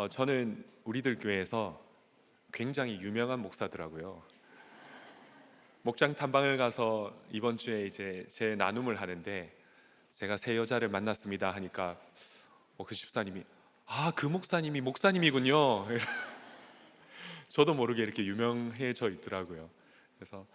저는 우리들 교회에서 굉장히 유명한 목사더라고요. 목장 탐방을 가서 이번 주에 이제 제 나눔을 하는데 제가 새 여자를 만났습니다 하니까 그 집사님이 그 목사님이 목사님이군요. 저도 모르게 이렇게 유명해져 있더라고요. 그래서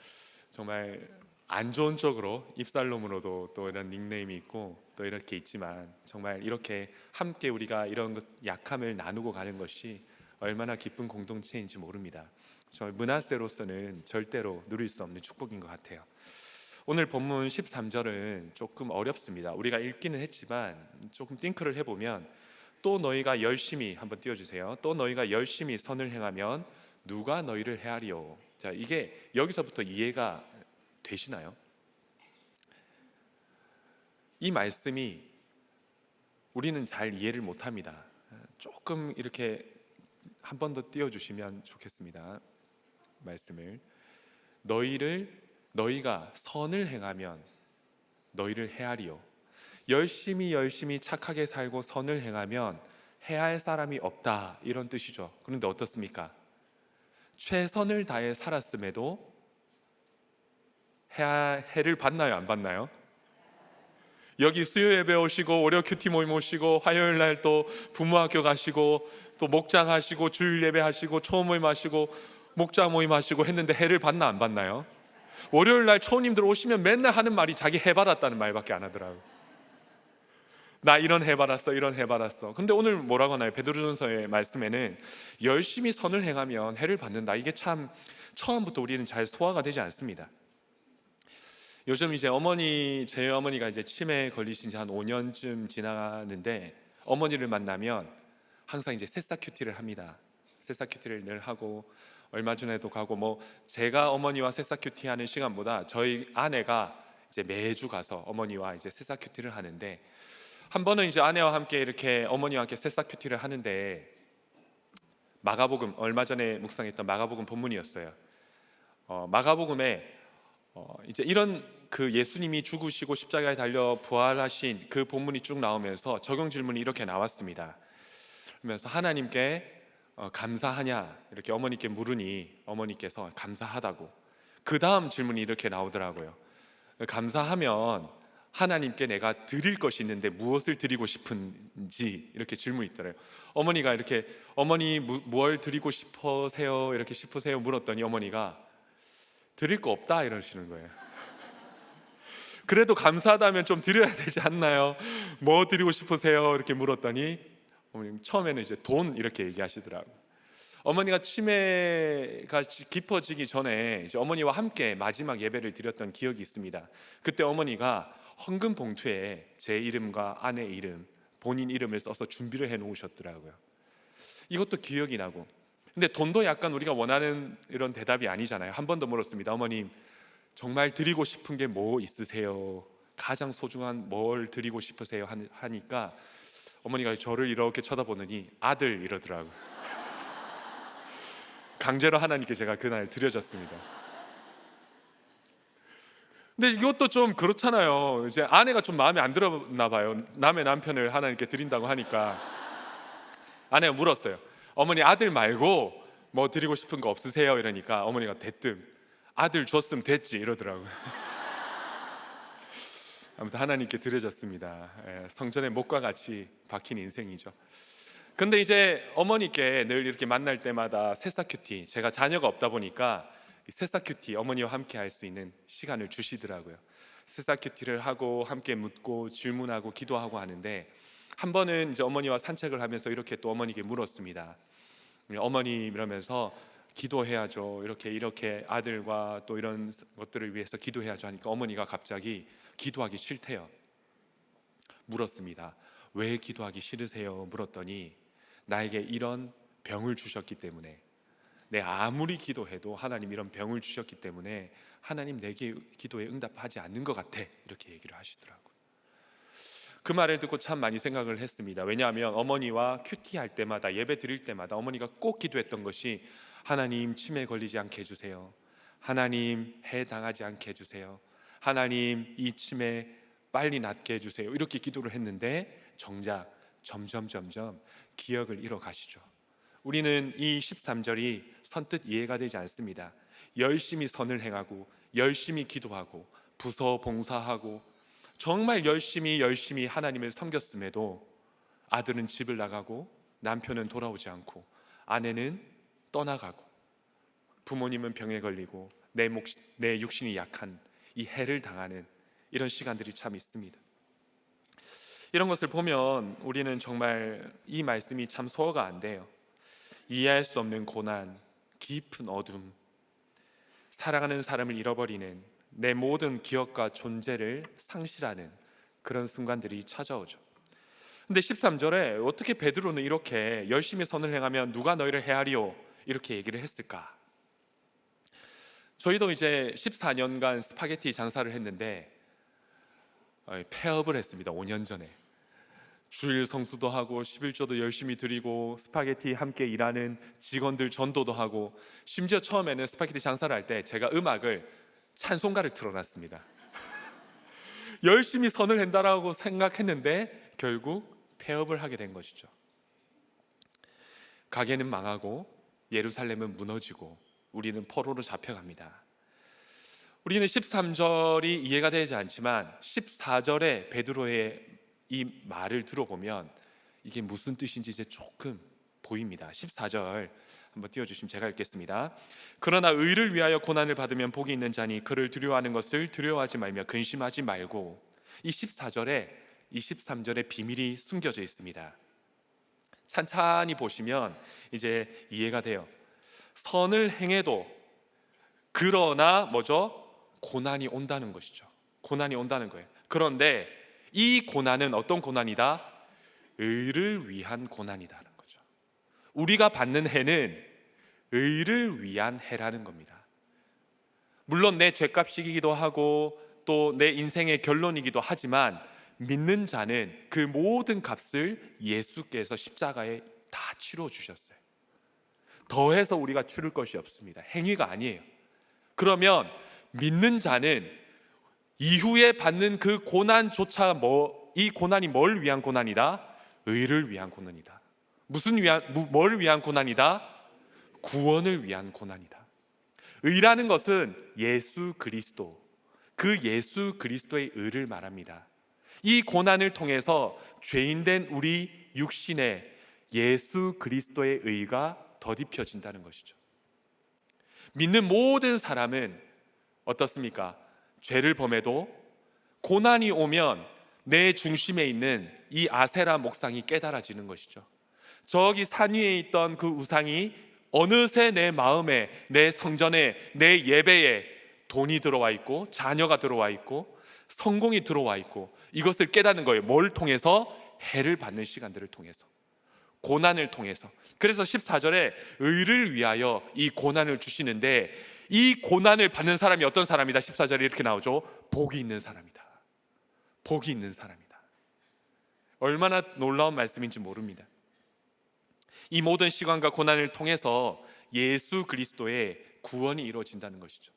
정말 안 좋은 쪽으로 입살롬으로도 또 이런 닉네임이 있고 또 이렇게 있지만 정말 이렇게 함께 우리가 이런 약함을 나누고 가는 것이 얼마나 기쁜 공동체인지 모릅니다. 정말 문화세로서는 절대로 누릴 수 없는 축복인 것 같아요. 오늘 본문 13절은 조금 어렵습니다. 우리가 읽기는 했지만 조금 띵크를 해보면 또 너희가 열심히 한번 띄워주세요. 또 너희가 열심히 선을 행하면 누가 너희를 헤아리요. 자, 이게 여기서부터 이해가 되시나요? 이 말씀이 우리는 잘 이해를 못합니다. 조금 이렇게 한 번 더 띄워주시면 좋겠습니다. 말씀을 너희가 선을 행하면 너희를 헤아리요. 열심히 착하게 살고 선을 행하면 해할 사람이 없다, 이런 뜻이죠. 그런데 어떻습니까? 최선을 다해 살았음에도 해를 받나요, 안 받나요? 여기 수요 예배 오시고 월요 큐티 모임 오시고 화요일 날 또 부모학교 가시고 또 목장 하시고 주일 예배 하시고 초모 모임 하시고 목장 모임 하시고 했는데 해를 받나 안 받나요? 월요일 날 초님들 오시면 맨날 하는 말이 자기 해 받았다는 말밖에 안 하더라고요. 나 이런 해 받았어, 이런 해 받았어. 근데 오늘 뭐라고 하나요? 베드로전서의 말씀에는 열심히 선을 행하면 해를 받는다. 이게 참 처음부터 우리는 잘 소화가 되지 않습니다. 요즘 이제 제 어머니가 이제 치매에 걸리신 지 한 5년쯤 지나는데 어머니를 만나면 항상 이제 새싹 큐티를 합니다. 새싹 큐티를 늘 하고 얼마 전에도 가고 제가 어머니와 새싹 큐티 하는 시간보다 저희 아내가 이제 매주 가서 어머니와 이제 새싹 큐티를 하는데 한 번은 이제 아내와 함께 이렇게 어머니와 함께 새싹 큐티를 하는데 마가복음 얼마 전에 묵상했던 마가복음 본문이었어요. 마가복음에 이제 이런 그 예수님이 죽으시고 십자가에 달려 부활하신 그 본문이 쭉 나오면서 적용 질문이 이렇게 나왔습니다. 그러면서 하나님께 감사하냐 이렇게 어머니께 물으니 어머니께서 감사하다고. 그 다음 질문이 이렇게 나오더라고요. 감사하면 하나님께 내가 드릴 것이 있는데 무엇을 드리고 싶은지 이렇게 질문이 있더래요. 어머니가 이렇게 어머니 뭘 드리고 싶으세요? 이렇게 싶으세요? 물었더니 어머니가 드릴 거 없다 이러시는 거예요. 그래도 감사하다면 좀 드려야 되지 않나요? 뭐 드리고 싶으세요? 이렇게 물었더니 어머님 처음에는 이제 돈 이렇게 얘기하시더라고요. 어머니가 치매가 깊어지기 전에 이제 어머니와 함께 마지막 예배를 드렸던 기억이 있습니다. 그때 어머니가 헌금 봉투에 제 이름과 아내 이름, 본인 이름을 써서 준비를 해 놓으셨더라고요. 이것도 기억이 나고. 근데 돈도 약간 우리가 원하는 이런 대답이 아니잖아요. 한 번 더 물었습니다. 어머님 정말 드리고 싶은 게 뭐 있으세요? 가장 소중한 뭘 드리고 싶으세요? 하니까 어머니가 저를 이렇게 쳐다보더니 아들 이러더라고요. 강제로 하나님께 제가 그날 드려졌습니다. 근데 이것도 좀 그렇잖아요. 이제 아내가 좀 마음에 안 들었나 봐요. 남의 남편을 하나님께 드린다고 하니까 아내가 물었어요. 어머니 아들 말고 뭐 드리고 싶은 거 없으세요? 이러니까 어머니가 대뜸 아들 줬으면 됐지 이러더라고요. 아무튼 하나님께 드려졌습니다. 성전의 목과 같이 박힌 인생이죠. 근데 이제 어머니께 늘 이렇게 만날 때마다 새싹 큐티, 제가 자녀가 없다 보니까 이 새싹 큐티 어머니와 함께 할 수 있는 시간을 주시더라고요. 새싹 큐티를 하고 함께 묻고 질문하고 기도하고 하는데 한 번은 이제 어머니와 산책을 하면서 이렇게 또 어머니께 물었습니다. 어머니 이러면서 기도해야죠. 이렇게 아들과 또 이런 것들을 위해서 기도해야죠 하니까 어머니가 갑자기 기도하기 싫대요. 물었습니다. 왜 기도하기 싫으세요? 물었더니 나에게 이런 병을 주셨기 때문에, 내 아무리 기도해도 하나님 이런 병을 주셨기 때문에 하나님 내 기도에 응답하지 않는 것 같아, 이렇게 얘기를 하시더라고요. 그 말을 듣고 참 많이 생각을 했습니다. 왜냐하면 어머니와 큐티할 때마다, 예배 드릴 때마다 어머니가 꼭 기도했던 것이 하나님 치매 걸리지 않게 해주세요. 하나님 해 당하지 않게 해주세요. 하나님 이 치매 빨리 낫게 해주세요. 이렇게 기도를 했는데 정작 점점 기억을 잃어가시죠. 우리는 이 13절이 선뜻 이해가 되지 않습니다. 열심히 선을 행하고 열심히 기도하고 부서 봉사하고 정말 열심히 하나님을 섬겼음에도 아들은 집을 나가고 남편은 돌아오지 않고 아내는 떠나가고 부모님은 병에 걸리고 내 육신이 약한 이 해를 당하는 이런 시간들이 참 있습니다. 이런 것을 보면 우리는 정말 이 말씀이 참 소화가 안 돼요. 이해할 수 없는 고난, 깊은 어둠, 사랑하는 사람을 잃어버리는, 내 모든 기억과 존재를 상실하는 그런 순간들이 찾아오죠. 근데 13절에 어떻게 베드로는 이렇게 열심히 선을 행하면 누가 너희를 헤아리오 이렇게 얘기를 했을까? 저희도 이제 14년간 스파게티 장사를 했는데 폐업을 했습니다. 5년 전에. 주일 성수도 하고 11조도 열심히 드리고 스파게티 함께 일하는 직원들 전도도 하고, 심지어 처음에는 스파게티 장사를 할 때 제가 음악을 찬송가를 틀어놨습니다. 열심히 선을 한다라고 생각했는데 결국 폐업을 하게 된 것이죠. 가게는 망하고 예루살렘은 무너지고 우리는 포로로 잡혀갑니다. 우리는 13절이 이해가 되지 않지만 14절에 베드로의 이 말을 들어보면 이게 무슨 뜻인지 이제 조금 보입니다. 14절 한번 띄워주시면 제가 읽겠습니다. 그러나 의를 위하여 고난을 받으면 복이 있는 자니 그를 두려워하는 것을 두려워하지 말며 근심하지 말고. 이 14절에 이 13절의 비밀이 숨겨져 있습니다. 찬찬히 보시면 이제 이해가 돼요. 선을 행해도 그러나 뭐죠? 고난이 온다는 것이죠. 고난이 온다는 거예요. 그런데 이 고난은 어떤 고난이다? 의를 위한 고난이다는 거죠. 우리가 받는 해는 의를 위한 해라는 겁니다. 물론 내 죄값이기도 하고 또 내 인생의 결론이기도 하지만 믿는 자는 그 모든 값을 예수께서 십자가에 다 치러 주셨어요. 더해서 우리가 치를 것이 없습니다. 행위가 아니에요. 그러면 믿는 자는 이후에 받는 그 고난조차 이 고난이 뭘 위한 고난이다? 의를 위한 고난이다. 뭘 위한 고난이다? 구원을 위한 고난이다. 의라는 것은 예수 그리스도, 그 예수 그리스도의 의를 말합니다. 이 고난을 통해서 죄인된 우리 육신에 예수 그리스도의 의가 덧입혀진다는 것이죠. 믿는 모든 사람은 어떻습니까? 죄를 범해도 고난이 오면 내 중심에 있는 이 아세라 목상이 깨달아지는 것이죠. 저기 산 위에 있던 그 우상이 어느새 내 마음에, 내 성전에, 내 예배에 돈이 들어와 있고 자녀가 들어와 있고 성공이 들어와 있고, 이것을 깨닫는 거예요. 뭘 통해서? 해를 받는 시간들을 통해서, 고난을 통해서. 그래서 14절에 의를 위하여 이 고난을 주시는데, 이 고난을 받는 사람이 어떤 사람이다? 14절에 이렇게 나오죠. 복이 있는 사람이다. 복이 있는 사람이다. 얼마나 놀라운 말씀인지 모릅니다. 이 모든 시간과 고난을 통해서 예수 그리스도의 구원이 이루어진다는 것이죠.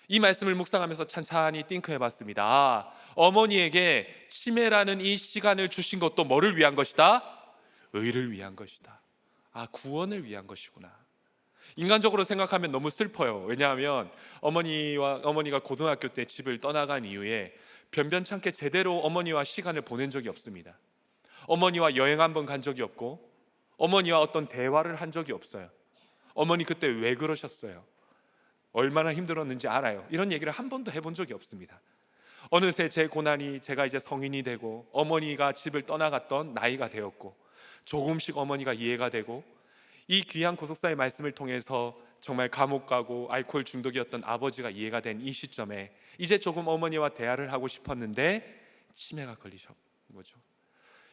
이 말씀을 묵상하면서 찬찬히 띵크해봤습니다. 어머니에게 치매라는 이 시간을 주신 것도 뭐를 위한 것이다? 의를 위한 것이다. 구원을 위한 것이구나. 인간적으로 생각하면 너무 슬퍼요. 왜냐하면 어머니가 고등학교 때 집을 떠나간 이후에 변변찮게 제대로 어머니와 시간을 보낸 적이 없습니다. 어머니와 여행 한번 간 적이 없고 어머니와 어떤 대화를 한 적이 없어요. 어머니 그때 왜 그러셨어요? 얼마나 힘들었는지 알아요? 이런 얘기를 한 번도 해본 적이 없습니다. 어느새 제 고난이, 제가 이제 성인이 되고 어머니가 집을 떠나갔던 나이가 되었고 조금씩 어머니가 이해가 되고, 이 귀한 구속사의 말씀을 통해서 정말 감옥 가고 알코올 중독이었던 아버지가 이해가 된 이 시점에 이제 조금 어머니와 대화를 하고 싶었는데 치매가 걸리신 거죠.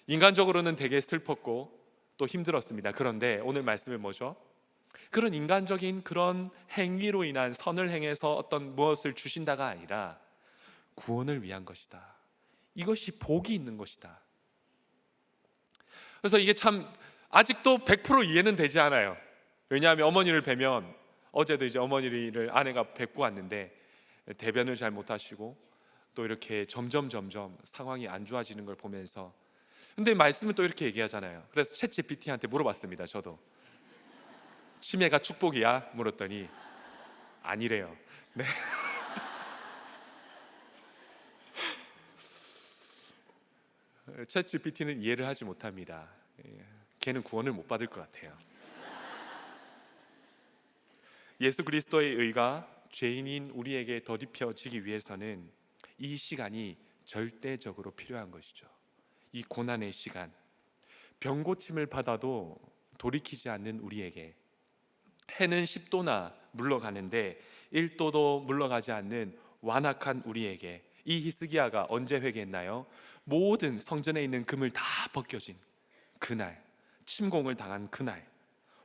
인간적으로는 되게 슬펐고 또 힘들었습니다. 그런데 오늘 말씀은 뭐죠? 그런 인간적인 그런 행위로 인한 선을 행해서 어떤 무엇을 주신다가 아니라 구원을 위한 것이다. 이것이 복이 있는 것이다. 그래서 이게 참 아직도 100% 이해는 되지 않아요. 왜냐하면 어머니를 뵈면, 어제도 이제 어머니를 아내가 뵙고 왔는데 대변을 잘 못하시고 또 이렇게 점점 상황이 안 좋아지는 걸 보면서, 근데 말씀은 또 이렇게 얘기하잖아요. 그래서 챗 GPT한테 물어봤습니다. 저도 치매가 축복이야? 물었더니 아니래요. 네. 챗 GPT는 이해를 하지 못합니다. 예, 걔는 구원을 못 받을 것 같아요. 예수 그리스도의 의가 죄인인 우리에게 덧입혀지기 위해서는 이 시간이 절대적으로 필요한 것이죠. 이 고난의 시간, 병 고침을 받아도 돌이키지 않는 우리에게, 해는 10도나 물러가는데 1도도 물러가지 않는 완악한 우리에게, 이 히스기야가 언제 회개했나요? 모든 성전에 있는 금을 다 벗겨진 그날, 침공을 당한 그날,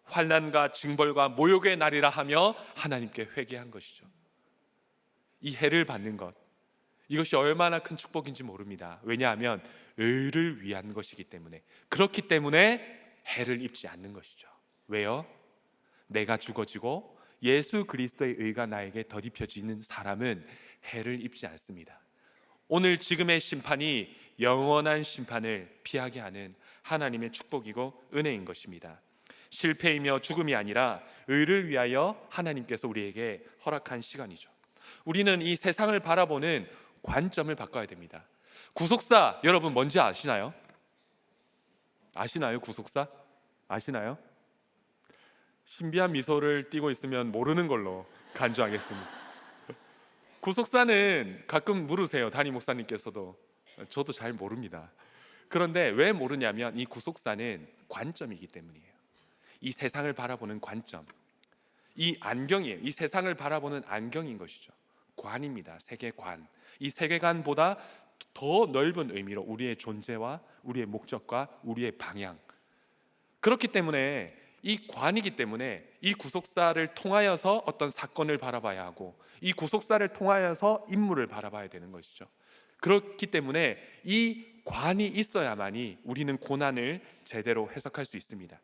환난과 징벌과 모욕의 날이라 하며 하나님께 회개한 것이죠. 이 해를 받는 것, 이것이 얼마나 큰 축복인지 모릅니다. 왜냐하면 의를 위한 것이기 때문에. 그렇기 때문에 해를 입지 않는 것이죠. 왜요? 내가 죽어지고 예수 그리스도의 의가 나에게 덧입혀지는 사람은 해를 입지 않습니다. 오늘 지금의 심판이 영원한 심판을 피하게 하는 하나님의 축복이고 은혜인 것입니다. 실패이며 죽음이 아니라 의를 위하여 하나님께서 우리에게 허락한 시간이죠. 우리는 이 세상을 바라보는 관점을 바꿔야 됩니다. 구속사 여러분 뭔지 아시나요? 아시나요? 구속사? 아시나요? 신비한 미소를 띠고 있으면 모르는 걸로 간주하겠습니다. 구속사는 가끔 물으세요. 담임 목사님께서도. 저도 잘 모릅니다. 그런데 왜 모르냐면 이 구속사는 관점이기 때문이에요. 이 세상을 바라보는 관점, 이 안경이에요. 이 세상을 바라보는 안경인 것이죠. 관입니다. 세계관. 이 세계관보다 더 넓은 의미로 우리의 존재와 우리의 목적과 우리의 방향, 그렇기 때문에 이 관이기 때문에 이 구속사를 통하여서 어떤 사건을 바라봐야 하고, 이 구속사를 통하여서 인물을 바라봐야 되는 것이죠. 그렇기 때문에 이 관이 있어야만이 우리는 고난을 제대로 해석할 수 있습니다.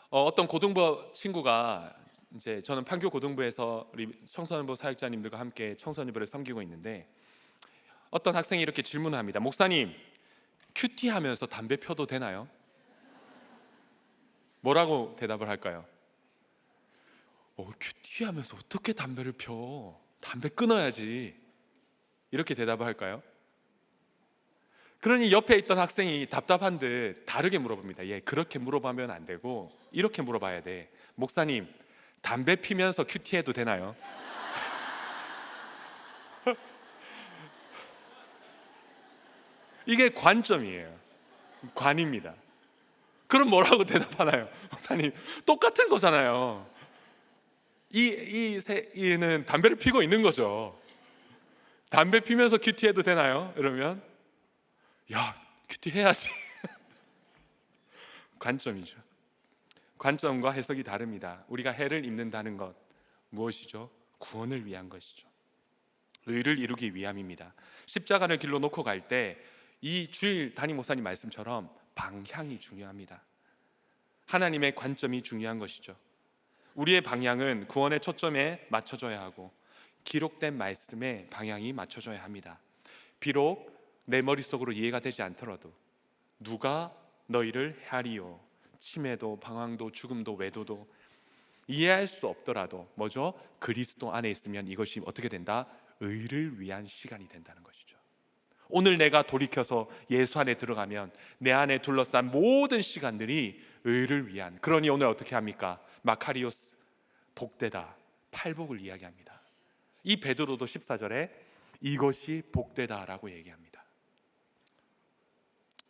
어떤 고등부 친구가, 이제 저는 판교 고등부에서 우리 청소년부 사역자님들과 함께 청소년부를 섬기고 있는데, 어떤 학생이 이렇게 질문을 합니다. 목사님, 큐티 하면서 담배 펴도 되나요? 뭐라고 대답을 할까요? 큐티 하면서 어떻게 담배를 펴? 담배 끊어야지. 이렇게 대답을 할까요? 그러니 옆에 있던 학생이 답답한 듯 다르게 물어봅니다. 그렇게 물어보면 안 되고 이렇게 물어봐야 돼. 목사님, 담배 피면서 큐티해도 되나요? 이게 관점이에요. 관입니다. 그럼 뭐라고 대답하나요? 목사님, 똑같은 거잖아요. 이는 담배를 피고 있는 거죠. 담배 피면서 큐티해도 되나요? 이러면 큐티 해야지. 관점이죠. 관점과 해석이 다릅니다. 우리가 해를 입는다는 것 무엇이죠? 구원을 위한 것이죠. 의를 이루기 위함입니다. 십자가를 길로 놓고 갈 때 이 주일 담임 목사님 말씀처럼 방향이 중요합니다. 하나님의 관점이 중요한 것이죠. 우리의 방향은 구원의 초점에 맞춰져야 하고 기록된 말씀에 방향이 맞춰져야 합니다. 비록 내 머릿속으로 이해가 되지 않더라도, 누가 너희를 헤아리요, 치매도 방황도 죽음도 외도도 이해할 수 없더라도 뭐죠? 그리스도 안에 있으면 이것이 어떻게 된다? 의를 위한 시간이 된다는 것이죠. 오늘 내가 돌이켜서 예수 안에 들어가면 내 안에 둘러싼 모든 시간들이 의를 위한, 그러니 오늘 어떻게 합니까? 마카리오스, 복되다, 팔복을 이야기합니다. 이 베드로도 14절에 이것이 복되다라고 얘기합니다.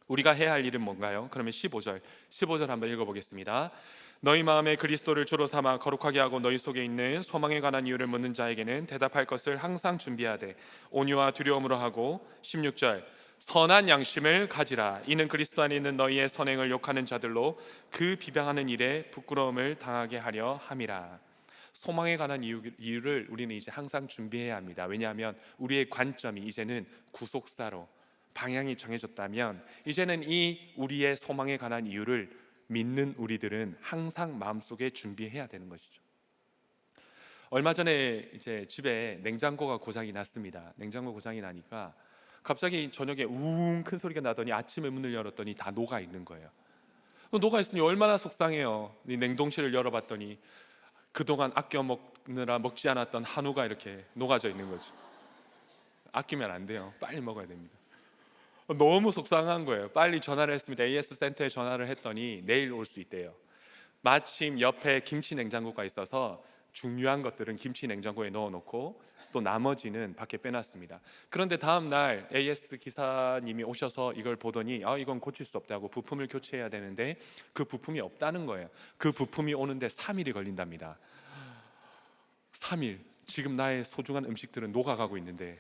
우리가 해야 할 일은 뭔가요? 그러면 15절 한번 읽어보겠습니다. 너희 마음에 그리스도를 주로 삼아 거룩하게 하고 너희 속에 있는 소망에 관한 이유를 묻는 자에게는 대답할 것을 항상 준비하되 온유와 두려움으로 하고, 16절 선한 양심을 가지라. 이는 그리스도 안에 있는 너희의 선행을 욕하는 자들로 그 비방하는 일에 부끄러움을 당하게 하려 함이라. 소망에 관한 이유를 우리는 이제 항상 준비해야 합니다. 왜냐하면 우리의 관점이 이제는 구속사로 방향이 정해졌다면, 이제는 이 우리의 소망에 관한 이유를 믿는 우리들은 항상 마음속에 준비해야 되는 것이죠. 얼마 전에 이제 집에 냉장고가 고장이 났습니다. 냉장고 고장이 나니까 갑자기 저녁에 우웅 큰 소리가 나더니 아침에 문을 열었더니 다 녹아 있는 거예요. 녹아 있으니 얼마나 속상해요. 이 냉동실을 열어봤더니 그동안 아껴 먹느라 먹지 않았던 한우가 이렇게 녹아져 있는 거죠. 아끼면 안 돼요. 빨리 먹어야 됩니다. 너무 속상한 거예요. 빨리 전화를 했습니다. AS 센터에 전화를 했더니 내일 올 수 있대요. 마침 옆에 김치 냉장고가 있어서 중요한 것들은 김치 냉장고에 넣어놓고 또 나머지는 밖에 빼놨습니다. 그런데 다음 날 AS 기사님이 오셔서 이걸 보더니 이건 고칠 수 없다고, 부품을 교체해야 되는데 그 부품이 없다는 거예요. 그 부품이 오는데 3일이 걸린답니다. 3일. 지금 나의 소중한 음식들은 녹아가고 있는데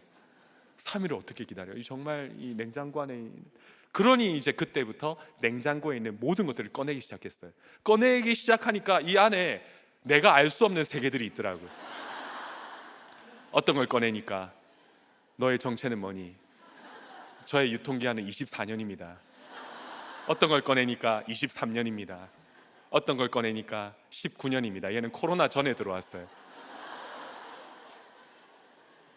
3일을 어떻게 기다려요? 정말 이 냉장고 안에. 그러니 이제 그때부터 냉장고에 있는 모든 것들을 꺼내기 시작했어요. 꺼내기 시작하니까 이 안에 내가 알 수 없는 세계들이 있더라고요. 어떤 걸 꺼내니까 너의 정체는 뭐니? 저의 유통기한은 24년입니다. 어떤 걸 꺼내니까 23년입니다. 어떤 걸 꺼내니까 19년입니다. 얘는 코로나 전에 들어왔어요.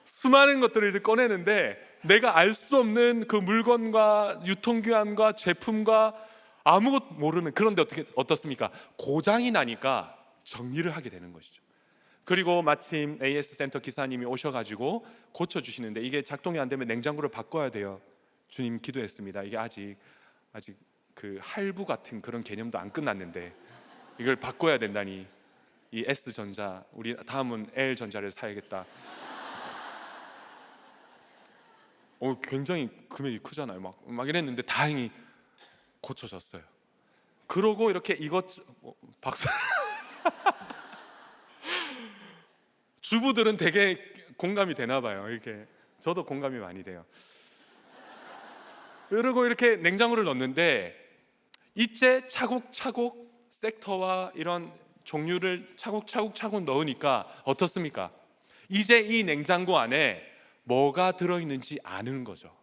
수많은 것들을 이제 꺼내는데 내가 알 수 없는 그 물건과 유통기한과 제품과 아무것도 모르는, 그런데 어떻습니까? 고장이 나니까 정리를 하게 되는 것이죠. 그리고 마침 AS 센터 기사님이 오셔가지고 고쳐주시는데 이게 작동이 안 되면 냉장고를 바꿔야 돼요. 주님 기도했습니다. 이게 아직 그 할부 같은 그런 개념도 안 끝났는데 이걸 바꿔야 된다니, 이 S전자, 우리 다음은 L전자를 사야겠다. 굉장히 금액이 크잖아요. 막 이랬는데 다행히 고쳐졌어요. 그러고 이렇게 박수. 주부들은 되게 공감이 되나 봐요. 이렇게 저도 공감이 많이 돼요. 그리고 이렇게 냉장고를 넣는데 이제 차곡차곡 섹터와 이런 종류를 차곡차곡 넣으니까 어떻습니까? 이제 이 냉장고 안에 뭐가 들어있는지 아는 거죠.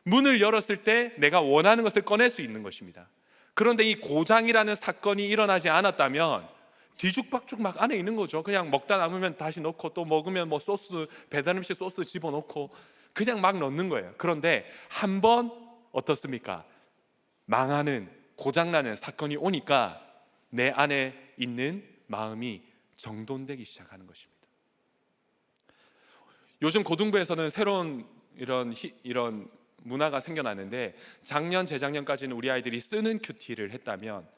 문을 열었을 때 내가 원하는 것을 꺼낼 수 있는 것입니다. 그런데 이 고장이라는 사건이 일어나지 않았다면 뒤죽박죽 막 안에 있는 거죠. 그냥 먹다 남으면 다시 넣고, 또 먹으면 뭐 소스, 배달 음식 소스 집어넣고 그냥 막 넣는 거예요. 그런데 한번 어떻습니까? 망하는, 고장나는 사건이 오니까 내 안에 있는 마음이 정돈되기 시작하는 것입니다. 요즘 고등부에서는 새로운 이런 문화가 생겨나는데, 작년 재작년까지는 우리 아이들이 쓰는 큐티를 했다면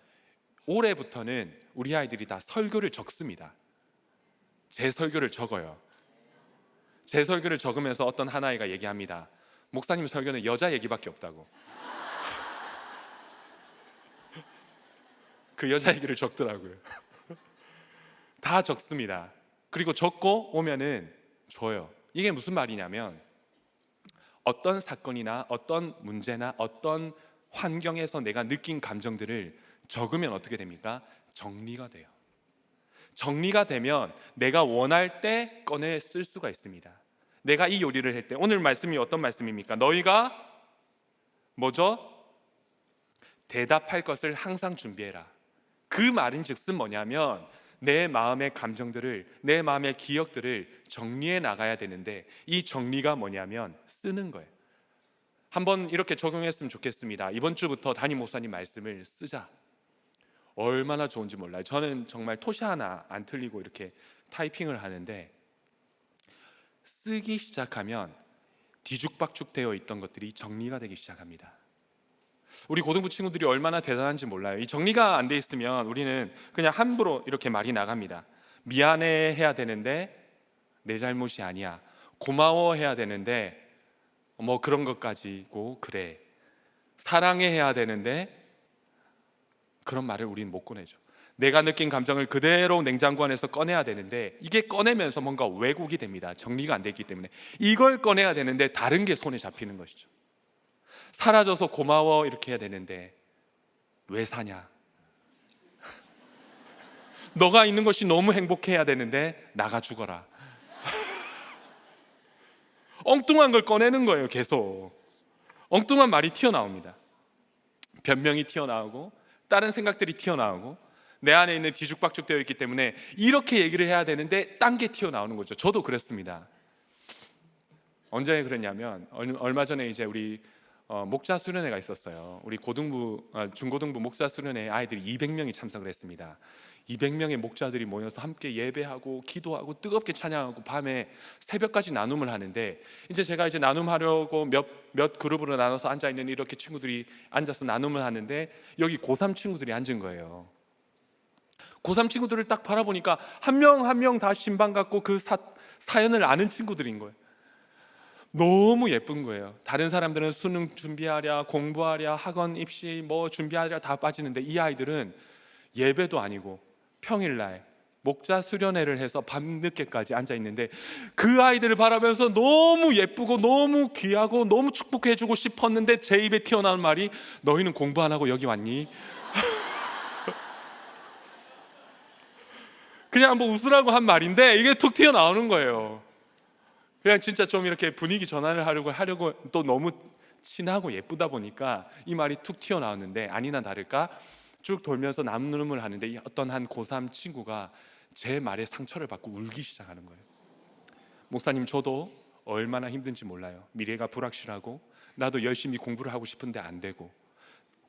올해부터는 우리 아이들이 다 설교를 적습니다. 제 설교를 적어요. 제 설교를 적으면서 어떤 한 아이가 얘기합니다. 목사님 설교는 여자 얘기밖에 없다고. 그 여자 얘기를 적더라고요. 다 적습니다. 그리고 적고 오면은 줘요. 이게 무슨 말이냐면, 어떤 사건이나 어떤 문제나 어떤 환경에서 내가 느낀 감정들을 적으면 어떻게 됩니까? 정리가 돼요. 정리가 되면 내가 원할 때 꺼내 쓸 수가 있습니다. 내가 이 요리를 할 때, 오늘 말씀이 어떤 말씀입니까? 너희가 뭐죠? 대답할 것을 항상 준비해라. 그 말인 즉슨 뭐냐면 내 마음의 감정들을, 내 마음의 기억들을 정리해 나가야 되는데, 이 정리가 뭐냐면 쓰는 거예요. 한번 이렇게 적용했으면 좋겠습니다. 이번 주부터 담임 목사님 말씀을 쓰자. 얼마나 좋은지 몰라요. 저는 정말 토시 하나 안 틀리고 이렇게 타이핑을 하는데, 쓰기 시작하면 뒤죽박죽 되어 있던 것들이 정리가 되기 시작합니다. 우리 고등부 친구들이 얼마나 대단한지 몰라요. 이 정리가 안 돼 있으면 우리는 그냥 함부로 이렇게 말이 나갑니다. 미안해 해야 되는데 내 잘못이 아니야. 고마워 해야 되는데 뭐 그런 것까지고 그래. 사랑해 해야 되는데 그런 말을 우리는 못 꺼내죠. 내가 느낀 감정을 그대로 냉장고 안에서 꺼내야 되는데 이게 꺼내면서 뭔가 왜곡이 됩니다. 정리가 안 됐기 때문에. 이걸 꺼내야 되는데 다른 게 손에 잡히는 것이죠. 사라져서 고마워 이렇게 해야 되는데 왜 사냐? 너가 있는 것이 너무 행복해야 되는데 나가 죽어라. 엉뚱한 걸 꺼내는 거예요. 계속 엉뚱한 말이 튀어나옵니다. 변명이 튀어나오고 다른 생각들이 튀어나오고 내 안에 있는 뒤죽박죽 되어 있기 때문에 이렇게 얘기를 해야 되는데 딴 게 튀어나오는 거죠. 저도 그랬습니다. 언제 그랬냐면 얼마 전에 이제 우리 목자 수련회가 있었어요. 우리 중고등부 목자 수련회에 아이들이 200명이 참석을 했습니다. 200명의 목자들이 모여서 함께 예배하고 기도하고 뜨겁게 찬양하고 밤에 새벽까지 나눔을 하는데, 이제 제가 이제 나눔하려고 몇 그룹으로 나눠서 앉아 있는 이렇게 친구들이 앉아서 나눔을 하는데, 여기 고3 친구들이 앉은 거예요. 고3 친구들을 딱 바라보니까 한 명 한 명 다 신방 갖고 그 사연을 아는 친구들인 거예요. 너무 예쁜 거예요. 다른 사람들은 수능 준비하랴, 공부하랴, 학원 입시 뭐 준비하랴 다 빠지는데, 이 아이들은 예배도 아니고 평일날 목자 수련회를 해서 밤늦게까지 앉아 있는데, 그 아이들을 바라보면서 너무 예쁘고 너무 귀하고 너무 축복해주고 싶었는데, 제 입에 튀어나온 말이 너희는 공부 안 하고 여기 왔니? 그냥 뭐 웃으라고 한 말인데 이게 툭 튀어나오는 거예요. 그냥 진짜 좀 이렇게 분위기 전환을 하려고 또 너무 친하고 예쁘다 보니까 이 말이 툭 튀어나왔는데, 아니나 다를까 쭉 돌면서 남눈을 하는데 어떤 한 고3 친구가 제 말에 상처를 받고 울기 시작하는 거예요. 목사님, 저도 얼마나 힘든지 몰라요. 미래가 불확실하고 나도 열심히 공부를 하고 싶은데 안 되고,